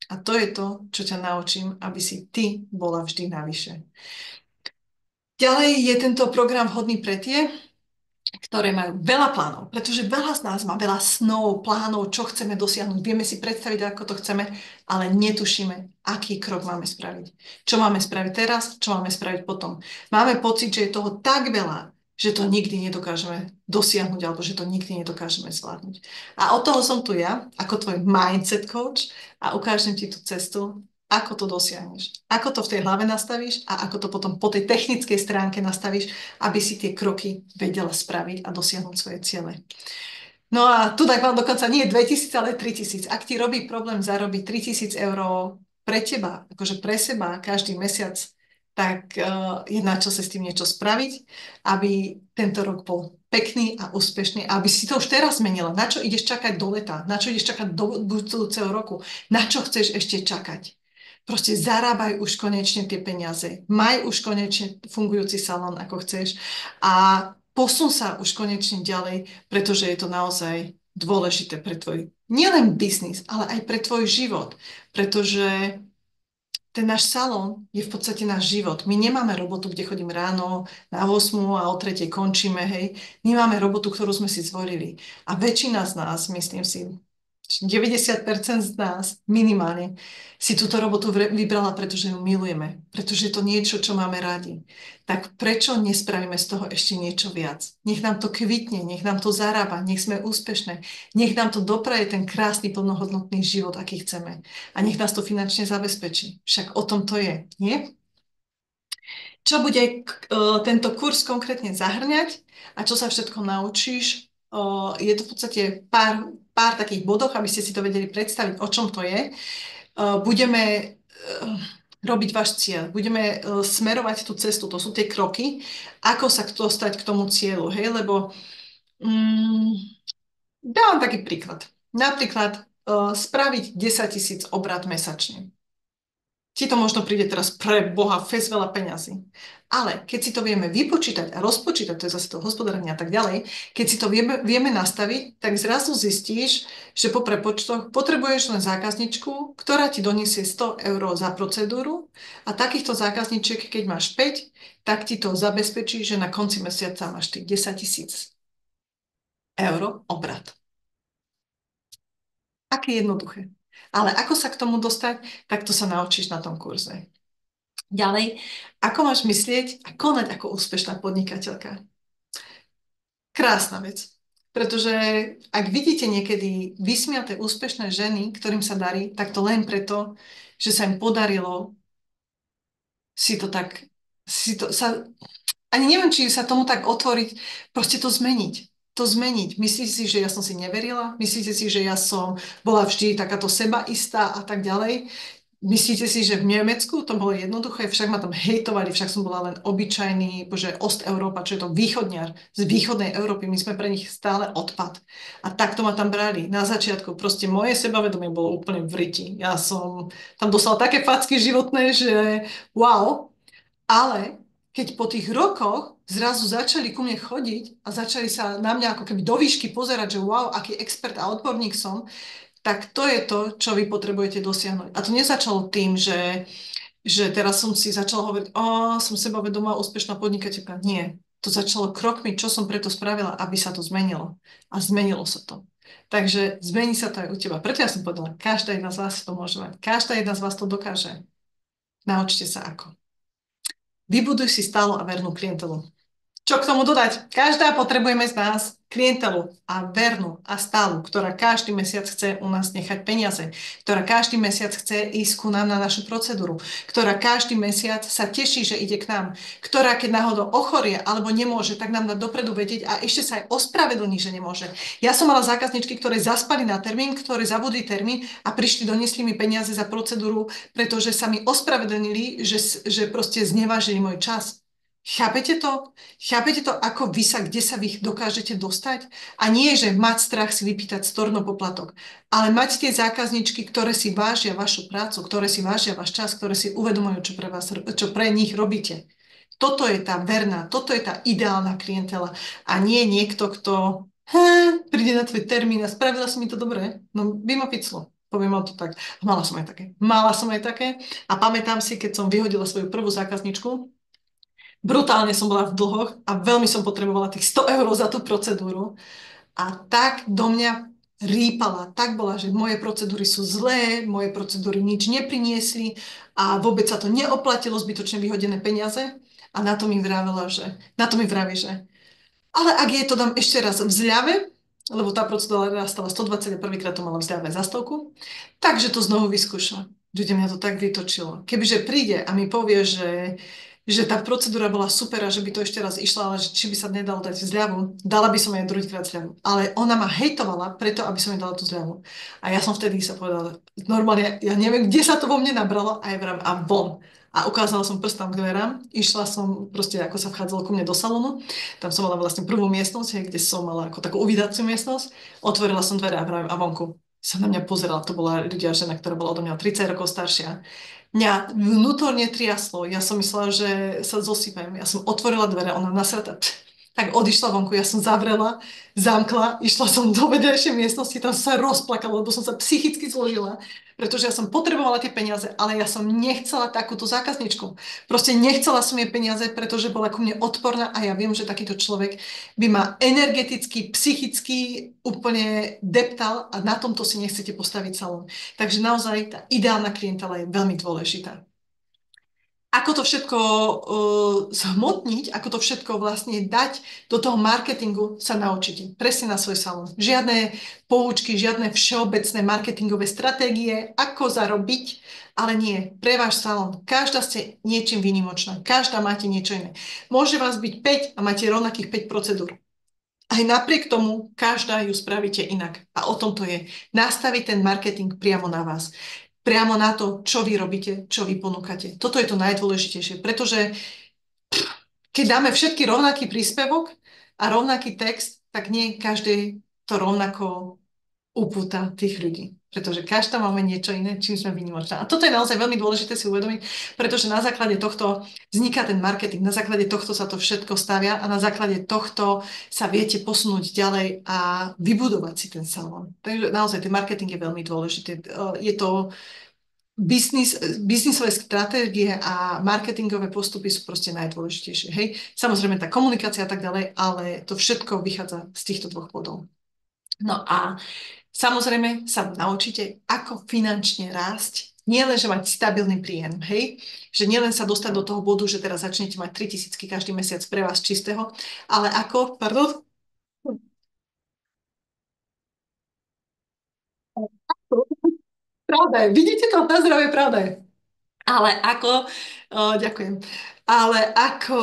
A to je to, čo ťa naučím, aby si ty bola vždy navyše. Ďalej je tento program vhodný pre tie, ktoré majú veľa plánov, pretože veľa z nás má veľa snov, plánov, čo chceme dosiahnuť. Vieme si predstaviť, ako to chceme, ale netušíme, aký krok máme spraviť. Čo máme spraviť teraz, čo máme spraviť potom. Máme pocit, že je toho tak veľa, že to nikdy nedokážeme dosiahnuť alebo že to nikdy nedokážeme zvládnuť. A od toho som tu ja, ako tvoj mindset coach a ukážem ti tú cestu, ako to dosiahneš, ako to v tej hlave nastavíš a ako to potom po tej technickej stránke nastavíš, aby si tie kroky vedela spraviť a dosiahnuť svoje ciele. No a tu tak vám dokonca nie 2000, ale 3000. Ak ti robí problém zarobiť 3000 eur pre teba, akože pre seba každý mesiac, tak je na čase s tým niečo spraviť, aby tento rok bol pekný a úspešný, aby si to už teraz zmenila. Na čo ideš čakať do leta? Na čo ideš čakať do budúceho roku? Na čo chceš ešte čakať? Proste zarábaj už konečne tie peniaze. Maj už konečne fungujúci salón, ako chceš. A posun sa už konečne ďalej, pretože je to naozaj dôležité pre tvoj nielen biznis, ale aj pre tvoj život. Pretože ten náš salón je v podstate náš život. My nemáme robotu, kde chodím ráno na 8 a o 3 končíme, hej. My máme robotu, ktorú sme si zvolili. A väčšina z nás, myslím si, 90% z nás minimálne si túto robotu vybrala, pretože ju milujeme, pretože je to niečo, čo máme radi. Tak prečo nespravíme z toho ešte niečo viac? Nech nám to kvitne, nech nám to zarába, nech sme úspešné, nech nám to dopraje ten krásny, plnohodnotný život, aký chceme. A nech nás to finančne zabezpečí. Však o tom to je, nie? Čo bude tento kurz konkrétne zahrňať a čo sa všetko naučíš? Je to v podstate pár takých bodov, aby ste si to vedeli predstaviť, o čom to je. Budeme robiť váš cieľ, budeme smerovať tú cestu, to sú tie kroky, ako sa dostať k tomu cieľu, hej, lebo dávam taký príklad. Napríklad spraviť 10 000 obrat mesačne. Ti to možno príde teraz pre Boha fest veľa peňazí. Ale keď si to vieme vypočítať a rozpočítať, to je zase to hospodárenie a tak ďalej, keď si to vieme nastaviť, tak zrazu zistíš, že po prepočtoch potrebuješ len zákazničku, ktorá ti doniesie 100 eur za procedúru a takýchto zákazničiek, keď máš 5, tak ti to zabezpečí, že na konci mesiaca máš tých 10 000 eur obrat. Aké jednoduché. Ale ako sa k tomu dostať, tak to sa naučíš na tom kurze. Ďalej, ako máš myslieť a konať ako úspešná podnikateľka? Krásna vec. Pretože ak vidíte niekedy vysmiaté úspešné ženy, ktorým sa darí, tak to len preto, že sa im podarilo si to tak, ani neviem, či sa tomu tak otvoriť, proste to zmeniť. To zmeniť. Myslíte si, že ja som si neverila? Myslíte si, že ja som bola vždy takáto sebaistá a tak ďalej? Myslíte si, že v Nemecku to bolo jednoduché? Však ma tam hejtovali, však som bola len obyčajný, Ost-Európa, čo je to východňar z východnej Európy. My sme pre nich stále odpad. A takto ma tam brali. Na začiatku proste moje sebavedomie bolo úplne v riti. Ja som tam dostala také facky životné, že wow. Ale keď po tých rokoch zrazu začali ku mne chodiť a začali sa na mňa ako keby do výšky pozerať, že wow, aký expert a odborník som, tak to je to, čo vy potrebujete dosiahnuť. A to nezačalo tým, že teraz som si začala hovoriť, som sebavedomá, úspešná podnikateľka. Nie. To začalo krokmi, čo som preto spravila, aby sa to zmenilo. A zmenilo sa to. Takže zmení sa to aj u teba. Preto ja som povedala, každá jedna z vás to môže mať. Každá jedna z vás to dokáže. Naučte sa ako. Vybuduj si stálu a vernú klientelu. Čo k tomu dodať? Každá potrebujeme z nás klientelu a vernú a stálu, ktorá každý mesiac chce u nás nechať peniaze, ktorá každý mesiac chce ísť ku nám na našu procedúru, ktorá každý mesiac sa teší, že ide k nám, ktorá keď náhodou ochorie alebo nemôže, tak nám dá dopredu vedieť a ešte sa aj ospravedlní, že nemôže. Ja som mala zákazničky, ktoré zaspali na termín, ktoré zabudli termín a prišli, doniesli mi peniaze za procedúru, pretože sa mi ospravedlnili, že proste znevážili môj čas. Chápete to? Chápete to, ako vy sa, kde sa vy dokážete dostať? A nie, že mať strach si vypýtať storno poplatok, ale mať tie zákazničky, ktoré si vážia vašu prácu, ktoré si vážia váš čas, ktoré si uvedomujú, čo pre vás, čo pre nich robíte. Toto je tá verná, toto je tá ideálna klientela. A nie niekto, kto príde na tvoj termín a spravila som mi to dobre. No, by ma piclo. Poviem to tak. Mala som aj také. Mala som aj také. A pamätám si, keď som vyhodila svoju prvú zákazničku, brutálne som bola v dlhoch a veľmi som potrebovala tých 100 eur za tú procedúru. A tak do mňa rýpala, tak bola, že moje procedúry sú zlé, moje procedúry nič nepriniesli a vôbec sa to neoplatilo, zbytočne vyhodené peniaze. A na to mi vravela, na to mi vraví, že ale ak jej to dám ešte raz v zľave, lebo tá procedúra stala 120 a prvýkrát to mala v zľave za 100, takže to znovu vyskúšala. Ľudia, mňa to tak vytočilo. Kebyže príde a mi povie, že tá procedúra bola super a že by to ešte raz išla, ale že či by sa nedalo dať zľavu, dala by som jej druhýkrát zľavu. Ale ona ma hejtovala preto, aby som jej dala tú zľavu. A ja som vtedy sa povedala, normálne, ja neviem, kde sa to vo mne nabralo a ja vravím, a von. A ukázala som prstom k dverám, išla som proste, ako sa vchádzalo ku mne do salónu, tam som mala vlastne prvú miestnosť, kde som mala ako takú uvítaciu miestnosť, otvorila som dvere a vravím, a vonku sa na mňa pozerala, to bola žena, ktorá bola odo mňa 30 rokov staršia. Mňa vnútorne triaslo, ja som myslela, že sa zosypem, ja som otvorila dvere, ona nasratá, tak odišla vonku, ja som zavrela, zamkla, išla som do vedľajšej miestnosti, tam sa rozplakala, lebo som sa psychicky zložila, pretože ja som potrebovala tie peniaze, ale ja som nechcela takúto zákazničku. Proste nechcela som jej peniaze, pretože bola ku mne odporná a ja viem, že takýto človek by ma energeticky, psychicky úplne deptal a na tomto si nechcete postaviť salón. Takže naozaj tá ideálna klientela je veľmi dôležitá. Ako to všetko zhmotniť, ako to všetko vlastne dať do toho marketingu, sa naučíte. Presne na svoj salón. Žiadne poučky, žiadne všeobecné marketingové stratégie, ako zarobiť, ale nie, pre váš salón. Každá ste niečím výnimočná. Každá máte niečo iné. Môže vás byť 5 a máte rovnakých 5 procedúr. Aj napriek tomu, každá ju spravíte inak. A o tom to je. Nastaviť ten marketing priamo na vás. Priamo na to, čo vy robíte, čo vy ponúkate. Toto je to najdôležitejšie, pretože keď dáme všetky rovnaký príspevok a rovnaký text, tak nie každý to rovnako upúta tých ľudí. Pretože každá máme niečo iné, čím sme výnimočná. A toto je naozaj veľmi dôležité si uvedomiť, pretože na základe tohto vzniká ten marketing, na základe tohto sa to všetko stavia a na základe tohto sa viete posunúť ďalej a vybudovať si ten salón. Takže naozaj ten marketing je veľmi dôležitý. Je to biznisové stratégie a marketingové postupy sú proste najdôležitejšie. Hej? Samozrejme tá komunikácia a tak ďalej, ale to všetko vychádza z týchto dvoch bodov. No a samozrejme sa naučíte, ako finančne rásť, nielen, že mať stabilný príjem, hej? Že nielen sa dostať do toho bodu, že teraz začnete mať 3000 každý mesiac pre vás čistého, ale ako, pardon? Pravda je, vidíte to? Na zdravie, pravda je. Ale ako, ďakujem, ale ako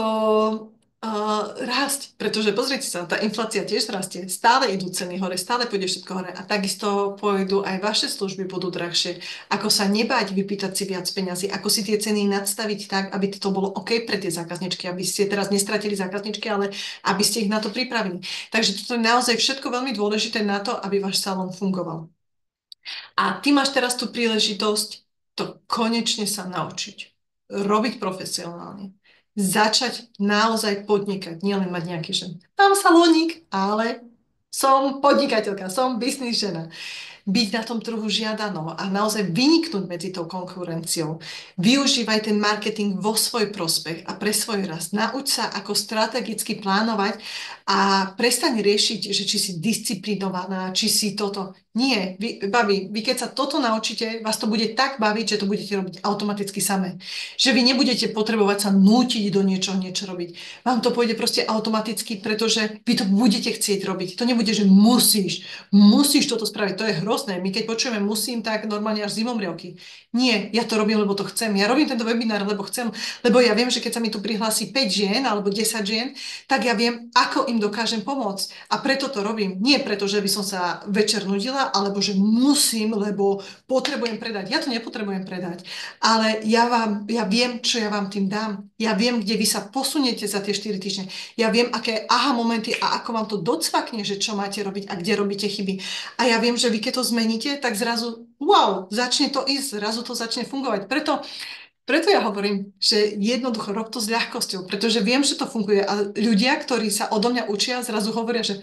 rásť, pretože pozrite sa, tá inflácia tiež rastie, stále idú ceny hore, stále pôjde všetko hore a takisto pôjdu aj vaše služby budú drahšie. Ako sa nebáť vypýtať si viac peňazí, ako si tie ceny nadstaviť tak, aby to bolo OK pre tie zákazničky, aby ste teraz nestratili zákazničky, ale aby ste ich na to pripravili. Takže toto je naozaj všetko veľmi dôležité na to, aby váš salón fungoval. A ty máš teraz tú príležitosť to konečne sa naučiť. Robiť profesionálne. Začať naozaj podnikať. Nielen mať nejaký žen. Mám salónik, ale som podnikateľka, som biznis žena. Byť na tom trhu žiadanou a naozaj vyniknúť medzi tou konkurenciou. Využívaj ten marketing vo svoj prospech a pre svoj rast. Nauč sa, ako strategicky plánovať a prestaň riešiť, že či si disciplinovaná, či si toto. Nie, vy keď sa toto naučíte, vás to bude tak baviť, že to budete robiť automaticky samé. Že vy nebudete potrebovať sa nútiť do niečoho, niečo robiť. Vám to pôjde proste automaticky, pretože vy to budete chcieť robiť. To nebude, že musíš toto spraviť. To je hrozné. My keď počujeme musím, tak normálne až zimomriavky. Nie, ja to robím, lebo to chcem. Ja robím tento webinár, lebo chcem, lebo ja viem, že keď sa mi tu prihlási 5 žien alebo 10 žien, tak ja viem, ako im dokážem pomôcť. A preto to robím. Nie preto, že by som sa večer nudila, alebo že musím, lebo potrebujem predať. Ja to nepotrebujem predať. Ale ja viem, čo ja vám tým dám. Ja viem, kde vy sa posuniete za tie 4 týždne. Ja viem, aké aha momenty a ako vám to docvakne, že čo máte robiť a kde robíte chyby. A ja viem, že vy keď to zmeníte, tak zrazu, wow, začne to ísť, zrazu to začne fungovať. Preto ja hovorím, že jednoducho rob to s ľahkosťou, pretože viem, že to funguje a ľudia, ktorí sa odo mňa učia, zrazu hovoria, že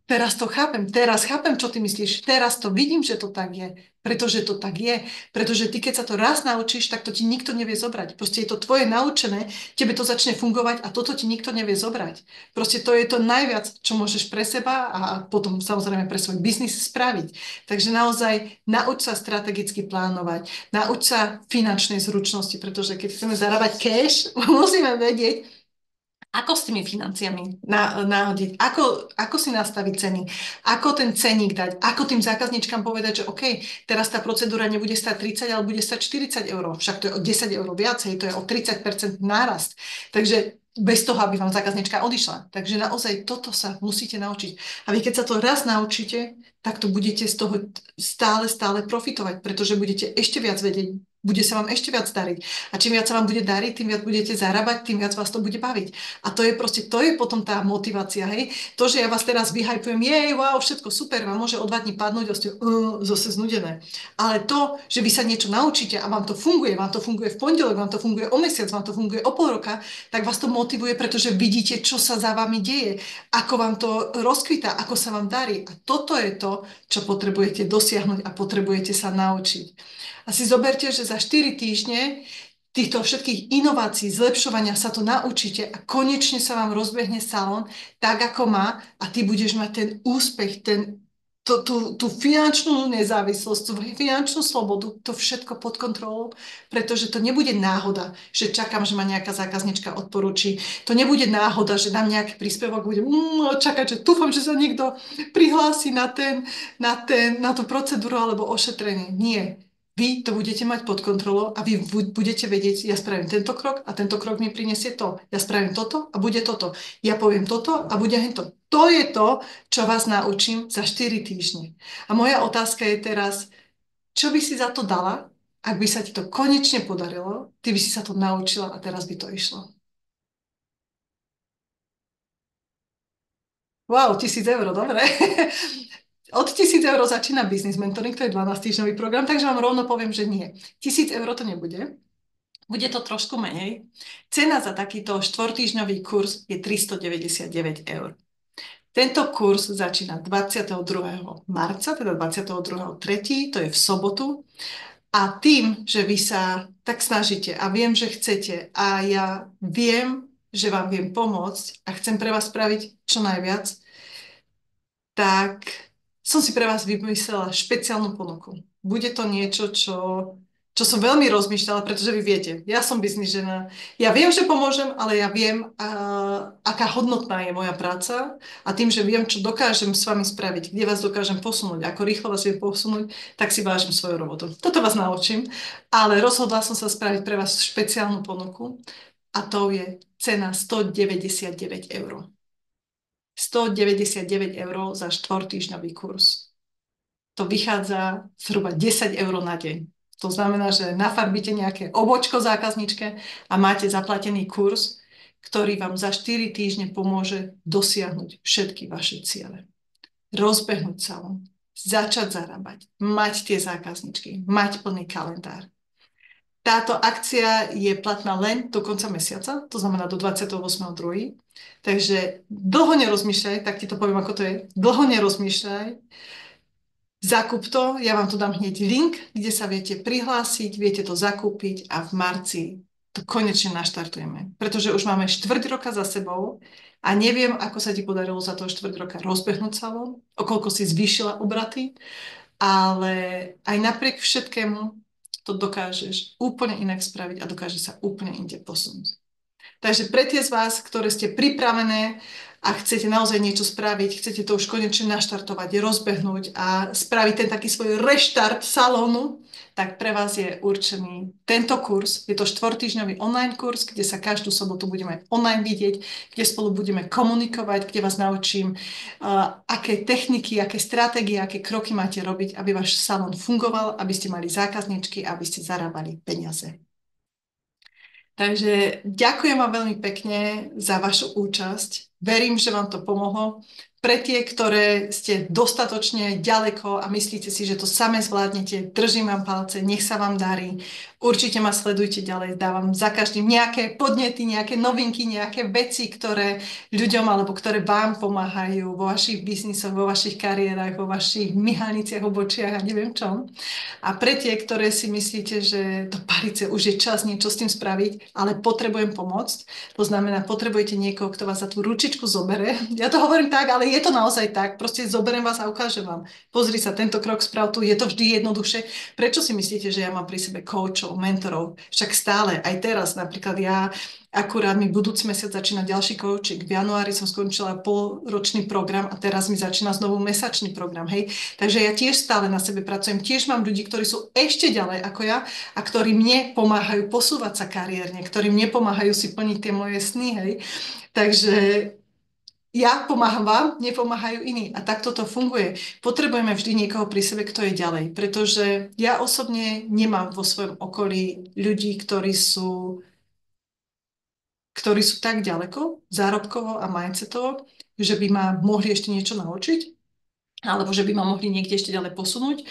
teraz to chápem, teraz chápem, čo ty myslíš, teraz to vidím, že to tak je, pretože to tak je, pretože ty, keď sa to raz naučíš, tak to ti nikto nevie zobrať. Proste je to tvoje naučené, tebe to začne fungovať a toto ti nikto nevie zobrať. Proste to je to najviac, čo môžeš pre seba a potom samozrejme pre svoj biznis spraviť. Takže naozaj nauč sa strategicky plánovať, nauč sa finančnej zručnosti, pretože keď chceme zarábať cash, musíme vedieť, ako s tými financiami nahodiť, ako si nastaviť ceny, ako ten ceník dať, ako tým zákazníčkam povedať, že OK, teraz tá procedúra nebude stať 30, ale bude stať 40 eur. Však to je o 10 eur viacej, to je o 30% nárast. Takže bez toho, aby vám zákaznička odišla. Takže naozaj toto sa musíte naučiť. A vy keď sa to raz naučíte, tak to budete z toho stále profitovať, pretože budete ešte viac vedieť, bude sa vám ešte viac dariť. A čím viac sa vám bude dariť, tým viac budete zarábať, tým viac vás to bude baviť. A to je proste, to je potom tá motivácia, hej. To, že ja vás teraz vyhypujem, wow, všetko super, vám môže o 2 dní padnúť a ste zase znudené. Ale to, že vy sa niečo naučíte a vám to funguje v pondelok, vám to funguje o mesiac, vám to funguje o pol roka, tak vás to motivuje, pretože vidíte, čo sa za vami deje, ako vám to rozkvitá, ako sa vám darí. A toto je to, čo potrebujete dosiahnuť a potrebujete sa naučiť. A si zoberte, že za 4 týždne týchto všetkých inovácií, zlepšovania sa to naučíte a konečne sa vám rozbehne salón tak, ako má a ty budeš mať ten úspech, tú finančnú nezávislosť, tú finančnú slobodu, to všetko pod kontrolou, pretože to nebude náhoda, že čakám, že ma nejaká zákaznička odporúči. To nebude náhoda, že dám nejaký príspevok, budem čakať, že dúfam, že sa niekto prihlási na tú procedúru alebo ošetrenie. Nie. Vy to budete mať pod kontrolou a vy budete vedieť, ja spravím tento krok a tento krok mi prinesie to. Ja spravím toto a bude toto. Ja poviem toto a bude hento. To je to, čo vás naučím za 4 týždne. A moja otázka je teraz, čo by si za to dala, ak by sa ti to konečne podarilo, ty by si sa to naučila a teraz by to išlo. Wow, 1 000 eur, dobre. Od 1 000 eur začína Business Mentoring, to je 12-týždňový program, takže vám rovno poviem, že nie. 1 000 eur to nebude. Bude to trošku menej. Cena za takýto 4-týždňový kurz je 399 eur. Tento kurz začína 22. marca, teda 22.3., to je v sobotu. A tým, že vy sa tak snažíte a viem, že chcete a ja viem, že vám viem pomôcť a chcem pre vás spraviť čo najviac, tak som si pre vás vymyslela špeciálnu ponuku. Bude to niečo, čo som veľmi rozmýšľala, pretože vy viete, ja som biznis žena, ja viem, že pomôžem, ale ja viem, aká hodnotná je moja práca a tým, že viem, čo dokážem s vami spraviť, kde vás dokážem posunúť, ako rýchlo vás viem posunúť, tak si vážim svoju robotu. Toto vás naučím, ale rozhodla som sa spraviť pre vás špeciálnu ponuku a to je cena 199 eur. 199 eur za 4-týždňový kurz. To vychádza zhruba 10 eur na deň. To znamená, že nafarbíte nejaké obočko zákazničke a máte zaplatený kurz, ktorý vám za 4 týždne pomôže dosiahnuť všetky vaše ciele. Rozbehnúť sa vám, začať zarábať, mať tie zákazničky, mať plný kalendár. Táto akcia je platná len do konca mesiaca, to znamená do 28.2. Takže dlho nerozmýšľaj, tak ti to poviem, ako to je. Dlho nerozmýšľaj, zakup to, ja vám tu dám hneď link, kde sa viete prihlásiť, viete to zakúpiť a v marci to konečne naštartujeme. Pretože už máme 4 roka za sebou a neviem, ako sa ti podarilo za toho 4 roka rozbehnúť salón, o koľko si zvýšila obraty, ale aj napriek všetkému to dokážeš úplne inak spraviť a dokáže sa úplne inde posunúť. Takže pre tie z vás, ktoré ste pripravené a chcete naozaj niečo spraviť, chcete to už konečne naštartovať, rozbehnúť a spraviť ten taký svoj reštart salónu, tak pre vás je určený tento kurz. Je to 4-týždňový online kurz, kde sa každú sobotu budeme online vidieť, kde spolu budeme komunikovať, kde vás naučím, aké techniky, aké stratégie, aké kroky máte robiť, aby váš salón fungoval, aby ste mali zákazničky, aby ste zarábali peniaze. Takže ďakujem vám veľmi pekne za vašu účasť. Verím, že vám to pomohlo. Pre tie, ktoré ste dostatočne ďaleko a myslíte si, že to same zvládnete, držím vám palce, nech sa vám darí. Určite ma sledujte ďalej, dávam za každým nejaké podnety, nejaké novinky, nejaké veci, ktoré ľuďom alebo ktoré vám pomáhajú vo vašich biznisoch, vo vašich kariérach, vo vašich myhalniciach, obočiach a neviem čom. A pre tie, ktoré si myslíte, že do palice už je čas niečo s tým spraviť, ale potrebujem pomôcť, to znamená, potrebujete niekoho, kto vás za tú ručičku zobere. Ja to hovorím tak, ale je to naozaj tak. Proste zoberiem vás a ukážem vám. Pozri sa, tento krok sprav tu, je to vždy jednoduchšie. Prečo si myslíte, že ja mám pri sebe coachov, mentorov? Však stále, aj teraz, napríklad ja, akurát mi budúci mesiac začína ďalší coaching. V januári som skončila polročný program a teraz mi začína znovu mesačný program. Hej? Takže ja tiež stále na sebe pracujem. Tiež mám ľudí, ktorí sú ešte ďalej ako ja a ktorí mne pomáhajú posúvať sa kariérne, ktorí mne pomáhajú si plniť tie moje sny. Hej? Takže ja pomáham vám, nepomáhajú iní. A takto to funguje. Potrebujeme vždy niekoho pri sebe, kto je ďalej. Pretože ja osobne nemám vo svojom okolí ľudí, ktorí sú tak ďaleko, zárobkovo a mindsetovo, že by ma mohli ešte niečo naučiť, alebo že by ma mohli niekde ešte ďalej posunúť.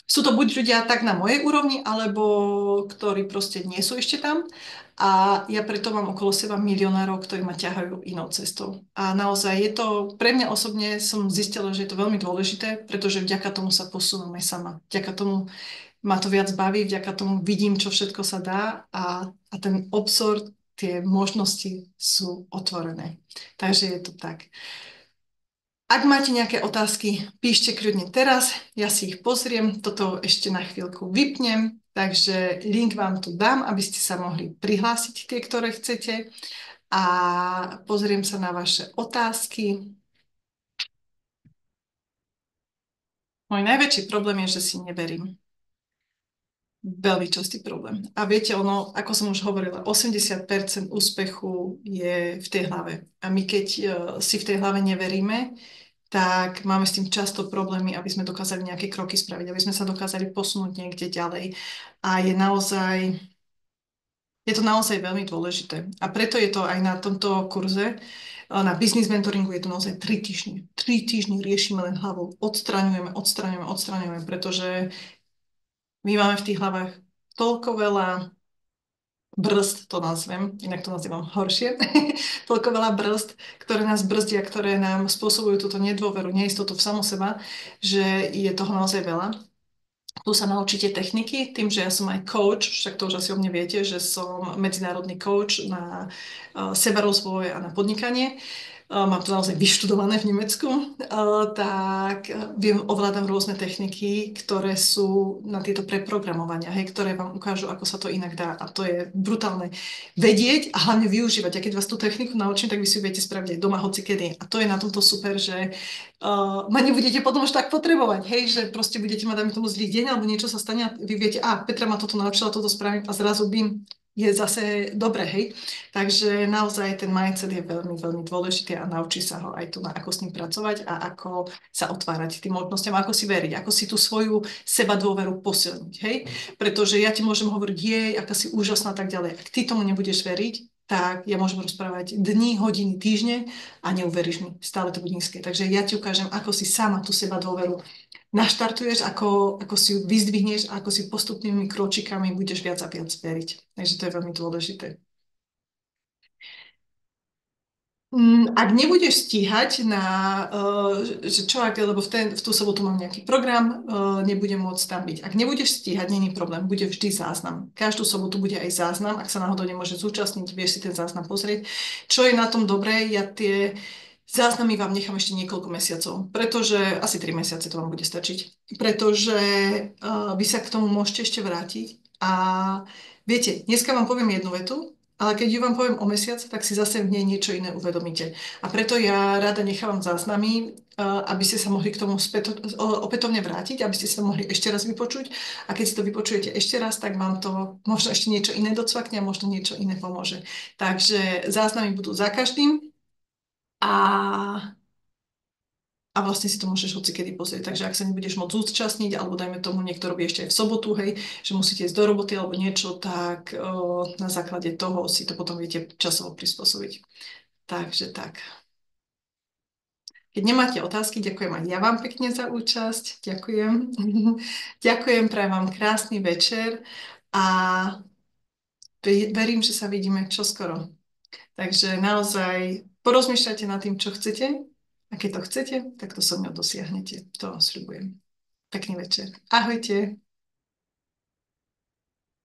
Sú to buď ľudia tak na mojej úrovni, alebo ktorí proste nie sú ešte tam. A ja preto mám okolo seba milionárov, ktorí ma ťahajú inou cestou. A naozaj je to, pre mňa osobne som zistila, že je to veľmi dôležité, pretože vďaka tomu sa posúvam aj sama. Vďaka tomu ma to viac baví, vďaka tomu vidím, čo všetko sa dá a ten obzor, tie možnosti sú otvorené. Takže je to tak. Ak máte nejaké otázky, píšte kľudne teraz, ja si ich pozriem, toto ešte na chvíľku vypnem, takže link vám tu dám, aby ste sa mohli prihlásiť tie, ktoré chcete a pozriem sa na vaše otázky. Môj najväčší problém je, že si neverím. Veľmi častý problém. A viete, ono, ako som už hovorila, 80% úspechu je v tej hlave. A my keď si v tej hlave neveríme, tak máme s tým často problémy, aby sme dokázali nejaké kroky spraviť, aby sme sa dokázali posunúť niekde ďalej. A je to naozaj veľmi dôležité. A preto je to aj na tomto kurze, na business mentoringu je to naozaj 3 týždne. 3 týždne riešime len hlavou. Odstraňujeme, pretože my máme v tých hlavách toľko veľa brzd, to nazvem, inak to nazývam horšie, toľko veľa brzd, ktoré nás brzdia, ktoré nám spôsobujú túto nedôveru, neistotu v samu seba, že je toho naozaj veľa. Tu sa naučíte techniky, tým, že ja som aj coach, však to už asi o mne viete, že som medzinárodný coach na sebarozvoj a na podnikanie. Mám to naozaj vyštudované v Nemecku, tak viem, ovládam rôzne techniky, ktoré sú na tieto preprogramovania, hej, ktoré vám ukážu, ako sa to inak dá. A to je brutálne vedieť a hlavne využívať. A keď vás tú techniku naučím, tak vy si ju viete spraviť aj doma hocikedy. A to je na tomto super, že ma nebudete potom už tak potrebovať, hej, že proste budete mať, dajme tomu, zlý deň alebo niečo sa stane a vy viete, Petra ma toto naučila, toto spravím a zrazu bym je zase dobre, hej. Takže naozaj ten mindset je veľmi, veľmi dôležitý a naučí sa ho aj tu, ako s ním pracovať a ako sa otvárať tým možnostiam, ako si veriť, ako si tú svoju seba dôveru posilniť, hej. Pretože ja ti môžem hovoriť, jej, aká si úžasná a tak ďalej. Ak ty tomu nebudeš veriť, tak ja môžem rozprávať dni, hodiny, týždne a neuveríš mi, stále to bude nízke. Takže ja ti ukážem, ako si sama tú seba dôveru naštartuješ, ako si ju vyzdvihneš a ako si postupnými kročikami budeš viac a viac veriť. Takže to je veľmi dôležité. Ak nebudeš stíhať že čo ak, lebo v tú sobotu mám nejaký program, nebudem môcť tam byť. Ak nebudeš stíhať, není problém, bude vždy záznam. Každú sobotu bude aj záznam, ak sa náhodou nemôže zúčastniť, vieš si ten záznam pozrieť. Čo je na tom dobré, ja tie Záznamy vám nechám ešte niekoľko mesiacov, pretože asi 3 mesiace to vám bude stačiť. Pretože vy sa k tomu môžete ešte vrátiť a viete, dneska vám poviem jednu vetu, ale keď ju vám poviem o mesiac, tak si zase v nej niečo iné uvedomíte. A preto ja rada nechávam záznamy, aby ste sa mohli k tomu opätovne vrátiť, aby ste sa mohli ešte raz vypočuť. A keď si to vypočujete ešte raz, tak vám to možno ešte niečo iné docvakne a možno niečo iné pomôže. Takže záznamy budú za každým. A, a vlastne si to môžeš hocikedy pozrieť. Takže ak sa nebudeš môcť zúčastniť, alebo dajme tomu, niekto robí ešte aj v sobotu, hej, že musíte ísť do roboty alebo niečo, tak na základe toho si to potom viete časovo prispôsobiť. Takže tak. Keď nemáte otázky, ďakujem aj ja vám pekne za účasť. Ďakujem. Ďakujem, prajem vám krásny večer a verím, že sa vidíme čoskoro. Takže naozaj porozmýšľajte nad tým, čo chcete. A keď to chcete, tak to so mnou dosiahnete. To vám sľubujem. Pekný večer. Ahojte.